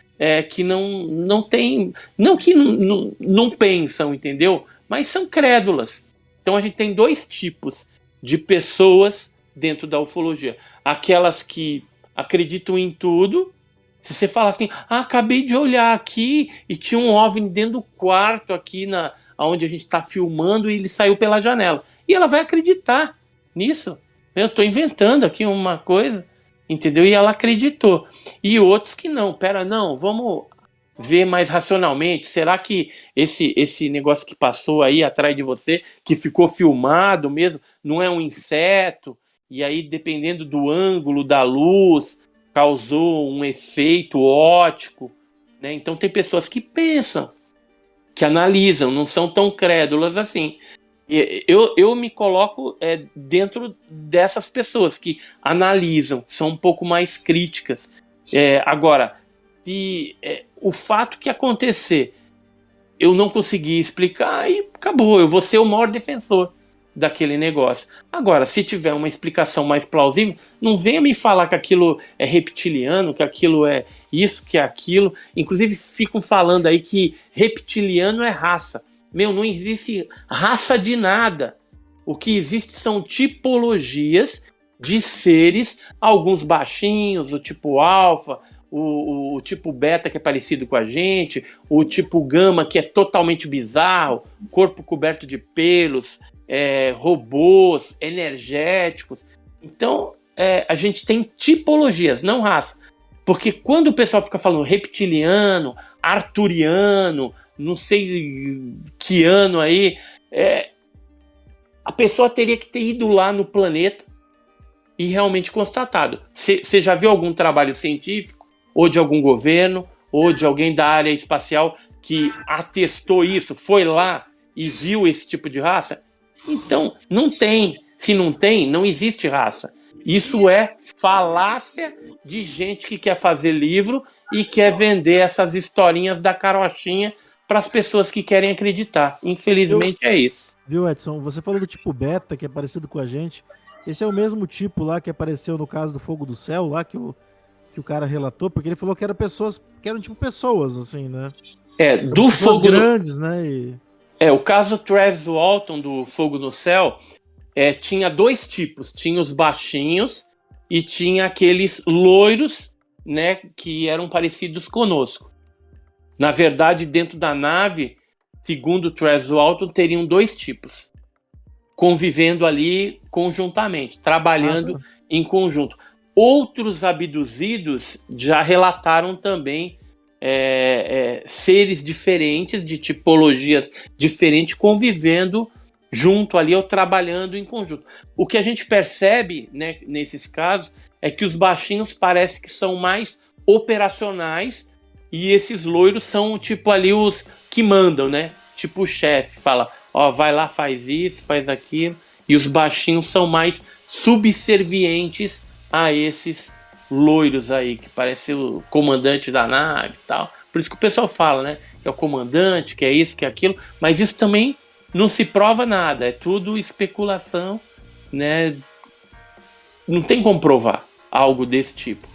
que não tem, não que não pensam, entendeu? Mas são crédulas. Então a gente tem dois tipos de pessoas dentro da ufologia. Aquelas que acreditam em tudo. Se você fala assim, acabei de olhar aqui e tinha um OVNI dentro do quarto aqui onde a gente está filmando e ele saiu pela janela. E ela vai acreditar nisso. Eu estou inventando aqui uma coisa, entendeu? E ela acreditou. E outros que não. Não, vamos ver mais racionalmente. Será que esse negócio que passou aí atrás de você, que ficou filmado mesmo, não é um inseto? E aí, dependendo do ângulo da luz, causou um efeito óptico, né? Então tem pessoas que pensam, que analisam, não são tão crédulas assim. Eu me coloco dentro dessas pessoas que analisam, são um pouco mais críticas. Agora, o fato que acontecer, eu não consegui explicar e acabou, eu vou ser o maior defensor daquele negócio. Agora, se tiver uma explicação mais plausível, não venha me falar que aquilo é reptiliano, que aquilo é isso, que é aquilo. Inclusive ficam falando aí que reptiliano é raça. Não existe raça de nada. O que existe são tipologias de seres, alguns baixinhos, o tipo alfa, o tipo beta que é parecido com a gente, o tipo gama que é totalmente bizarro, corpo coberto de pelos, robôs, energéticos. Então, a gente tem tipologias, não raça. Porque quando o pessoal fica falando reptiliano, arturiano, não sei que ano aí, a pessoa teria que ter ido lá no planeta e realmente constatado. Você já viu algum trabalho científico, ou de algum governo, ou de alguém da área espacial que atestou isso, foi lá e viu esse tipo de raça? Então, não tem. Se não tem, não existe raça. Isso é falácia de gente que quer fazer livro e quer vender essas historinhas da carochinha para as pessoas que querem acreditar. Infelizmente é isso. Viu, Edson? Você falou do tipo beta, que é parecido com a gente. Esse é o mesmo tipo lá que apareceu no caso do Fogo do Céu, lá que o cara relatou, porque ele falou que eram pessoas, que eram tipo pessoas, assim, né? Do Fogo grandes, né? O caso Travis Walton do Fogo no Céu tinha dois tipos. Tinha os baixinhos e tinha aqueles loiros, né, que eram parecidos conosco. Na verdade, dentro da nave, segundo Travis Walton, teriam dois tipos, convivendo ali conjuntamente, trabalhando em conjunto. Outros abduzidos já relataram também seres diferentes, de tipologias diferentes, convivendo junto ali ou trabalhando em conjunto. O que a gente percebe, né, nesses casos é que os baixinhos parece que são mais operacionais e esses loiros são tipo ali os que mandam, né? Tipo o chefe, fala, vai lá, faz isso, faz aquilo. E os baixinhos são mais subservientes a esses loiros aí, que parece o comandante da nave e tal. Por isso que o pessoal fala, né? Que é o comandante, que é isso, que é aquilo. Mas isso também não se prova nada. É tudo especulação, né? Não tem como provar algo desse tipo.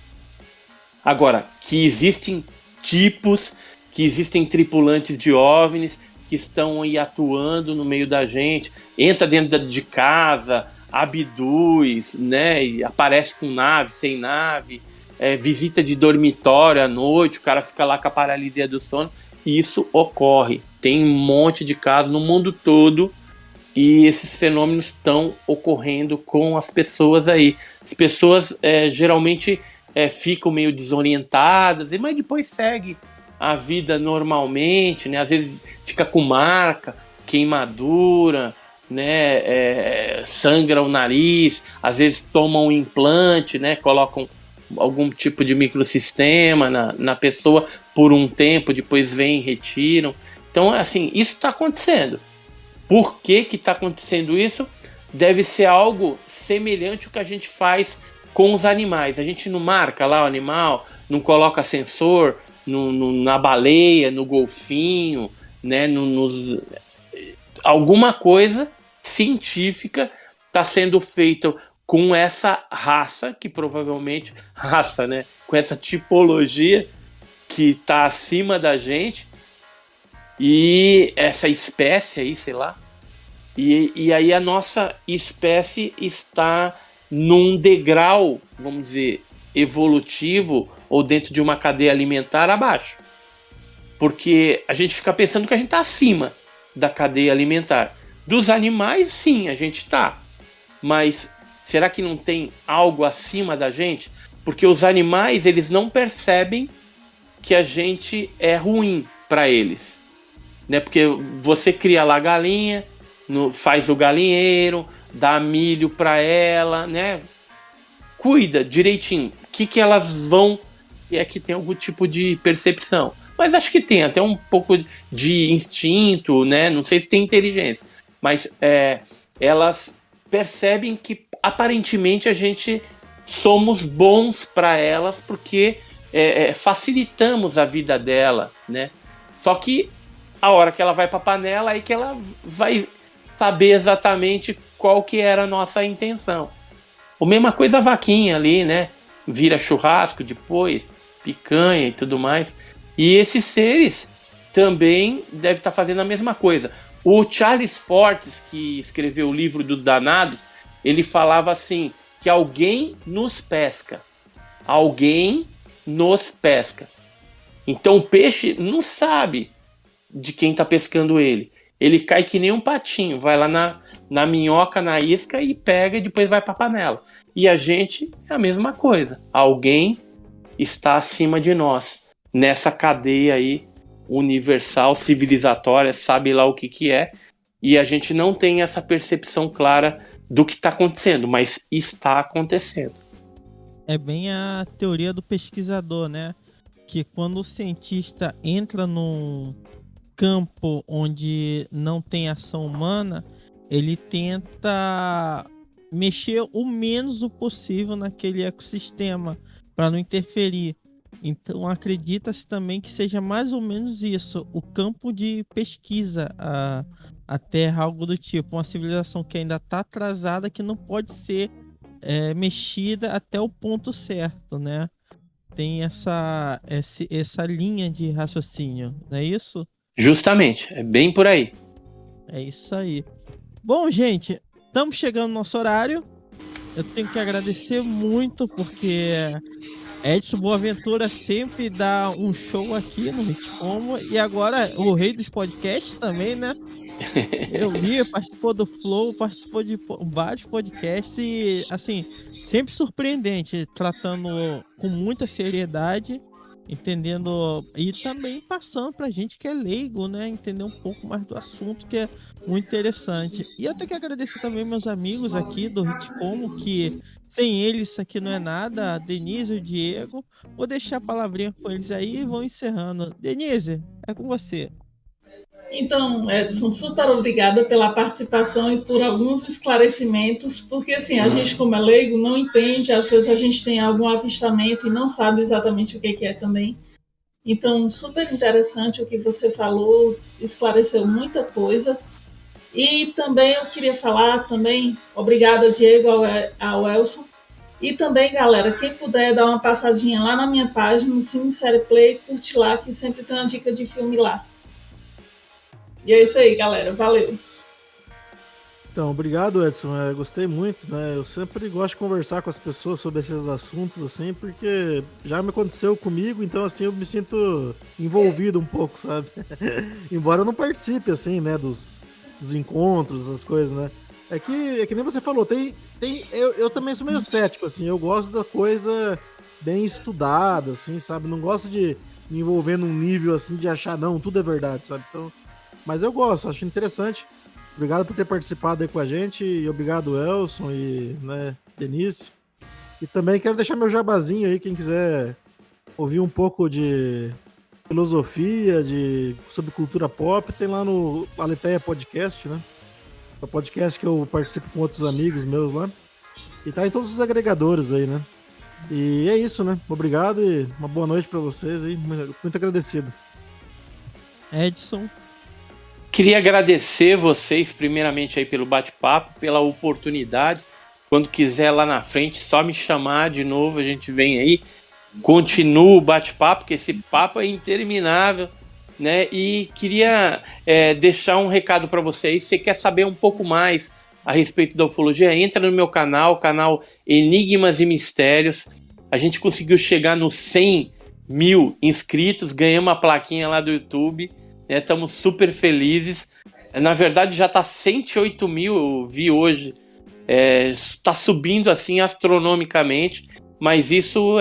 Agora, que existem tipos, que existem tripulantes de OVNIs que estão aí atuando no meio da gente, entra dentro de casa, abduz, né? E aparece com nave, sem nave, visita de dormitório à noite, o cara fica lá com a paralisia do sono. Isso ocorre. Tem um monte de casos no mundo todo e esses fenômenos estão ocorrendo com as pessoas aí. As pessoas geralmente ficam meio desorientadas, mas depois segue a vida normalmente, né? Às vezes fica com marca, queimadura, né? Sangra o nariz, às vezes tomam um implante, né? Colocam algum tipo de microsistema na pessoa por um tempo, depois vêm e retiram. Então, assim, isso está acontecendo. Por que está acontecendo isso? Deve ser algo semelhante ao que a gente faz com os animais. A gente não marca lá o animal, não coloca sensor na baleia, no golfinho, né? Alguma coisa científica está sendo feita com essa raça, que provavelmente, né? Com essa tipologia que está acima da gente, e essa espécie aí, sei lá, e aí a nossa espécie está num degrau, vamos dizer, evolutivo, ou dentro de uma cadeia alimentar abaixo. Porque a gente fica pensando que a gente está acima da cadeia alimentar. Dos animais, sim, a gente está. Mas será que não tem algo acima da gente? Porque os animais, eles não percebem que a gente é ruim para eles, né? Porque você cria lá a galinha, faz o galinheiro, dá milho para ela, né? Cuida direitinho. O que elas vão... É que tem algum tipo de percepção. Mas acho que tem até um pouco de instinto, né? Não sei se tem inteligência. Mas elas percebem que aparentemente a gente somos bons para elas porque facilitamos a vida dela, né? Só que a hora que ela vai para a panela, aí que ela vai saber exatamente qual que era a nossa intenção. A mesma coisa a vaquinha ali, né? Vira churrasco depois, picanha e tudo mais. E esses seres também devem estar fazendo a mesma coisa. O Charles Fortes, que escreveu o livro dos Danados, ele falava assim, que alguém nos pesca. Alguém nos pesca. Então o peixe não sabe de quem está pescando ele. Ele cai que nem um patinho, vai lá na minhoca, na isca e pega e depois vai para a panela. E a gente é a mesma coisa. Alguém está acima de nós, nessa cadeia aí universal, civilizatória, sabe lá o que é, e a gente não tem essa percepção clara do que está acontecendo, mas está acontecendo. É bem a teoria do pesquisador, né? Que quando o cientista entra num campo onde não tem ação humana, ele tenta mexer o menos o possível naquele ecossistema para não interferir. Então acredita-se também que seja mais ou menos isso, o campo de pesquisa, a Terra, algo do tipo, uma civilização que ainda está atrasada, que não pode ser mexida até o ponto certo, né? Tem essa linha de raciocínio, não é isso? Justamente, é bem por aí. É isso aí. Bom, gente, estamos chegando no nosso horário. Eu tenho que agradecer muito, porque Edson Boaventura sempre dá um show aqui no Ritcomo, e agora o rei dos podcasts também, né? Eu vi, participou do Flow, participou de vários podcasts e, assim, sempre surpreendente, tratando com muita seriedade, entendendo e também passando pra gente que é leigo, né? Entender um pouco mais do assunto, que é muito interessante. E eu tenho que agradecer também meus amigos aqui do Ritcomo, que sem eles isso aqui não é nada, a Denise e o Diego. Vou deixar a palavrinha com eles aí e vão encerrando. Denise, é com você. Então, Edson, super obrigada pela participação e por alguns esclarecimentos, porque assim, a gente como é leigo não entende, às vezes a gente tem algum avistamento e não sabe exatamente o que é também. Então, super interessante o que você falou, esclareceu muita coisa. E também eu queria falar também, obrigada Diego, ao Elson. E também, galera, quem puder dar uma passadinha lá na minha página, no Cine Série Play, curte lá, que sempre tem uma dica de filme lá. E é isso aí, galera. Valeu. Então, obrigado, Edson. Gostei muito, né? Eu sempre gosto de conversar com as pessoas sobre esses assuntos, assim, porque já me aconteceu comigo, então, assim, eu me sinto envolvido um pouco, sabe? Embora eu não participe, assim, né, dos encontros, as coisas, né? É que nem você falou, eu também sou meio cético, assim, eu gosto da coisa bem estudada, assim, sabe? Não gosto de me envolver num nível, assim, de achar, não, tudo é verdade, sabe? Então, mas eu gosto, acho interessante. Obrigado por ter participado aí com a gente e obrigado, Elson e, né, Denise. E também quero deixar meu jabazinho aí, quem quiser ouvir um pouco de filosofia, sobre cultura pop, tem lá no Aletheia Podcast, né? É o podcast que eu participo com outros amigos meus lá. E tá em todos os agregadores aí, né? E é isso, né? Obrigado e uma boa noite pra vocês aí. Muito agradecido. Edson. Queria agradecer vocês, primeiramente, aí pelo bate-papo, pela oportunidade. Quando quiser lá na frente, só me chamar de novo, a gente vem aí, continua o bate-papo, porque esse papo é interminável, né? E queria deixar um recado para vocês. Se você quer saber um pouco mais a respeito da ufologia, entra no meu canal Enigmas e Mistérios. A gente conseguiu chegar nos 100 mil inscritos, ganhamos uma plaquinha lá do YouTube. Estamos super felizes. Na verdade, já está 108 mil, eu vi hoje. Está subindo assim astronomicamente, mas isso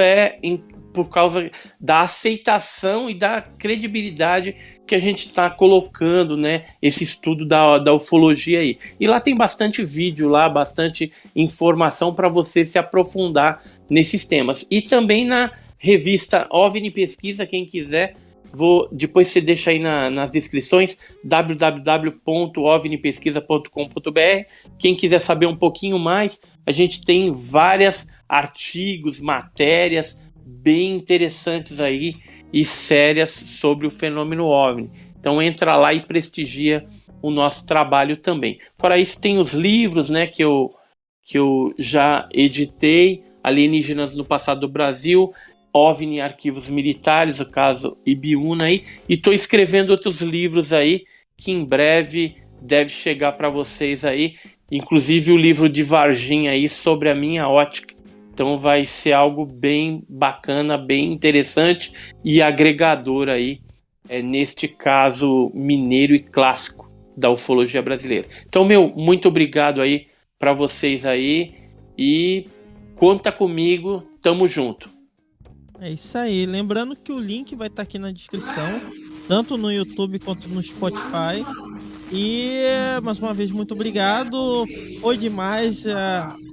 por causa da aceitação e da credibilidade que a gente está colocando, né, esse estudo da ufologia aí. E lá tem bastante vídeo, bastante informação para você se aprofundar nesses temas. E também na revista OVNI Pesquisa, quem quiser, depois você deixa aí nas descrições, www.ovnipesquisa.com.br. Quem quiser saber um pouquinho mais, a gente tem vários artigos, matérias bem interessantes aí e sérias sobre o fenômeno OVNI. Então entra lá e prestigia o nosso trabalho também. Fora isso, tem os livros, né, que eu já editei, Alienígenas no Passado do Brasil, OVNI Arquivos Militares, o caso Ibiúna aí, e estou escrevendo outros livros aí, que em breve deve chegar para vocês aí, inclusive o livro de Varginha aí sobre a minha ótica. Então vai ser algo bem bacana, bem interessante e agregador aí, neste caso mineiro e clássico da ufologia brasileira. Então, muito obrigado aí para vocês aí e conta comigo, tamo junto. É isso aí. Lembrando que o link vai estar aqui na descrição, tanto no YouTube quanto no Spotify. E, mais uma vez, muito obrigado. Foi demais.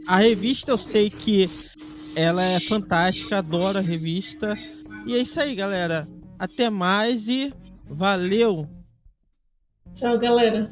A revista, eu sei que ela é fantástica. Adoro a revista. E é isso aí, galera. Até mais e valeu! Tchau, galera.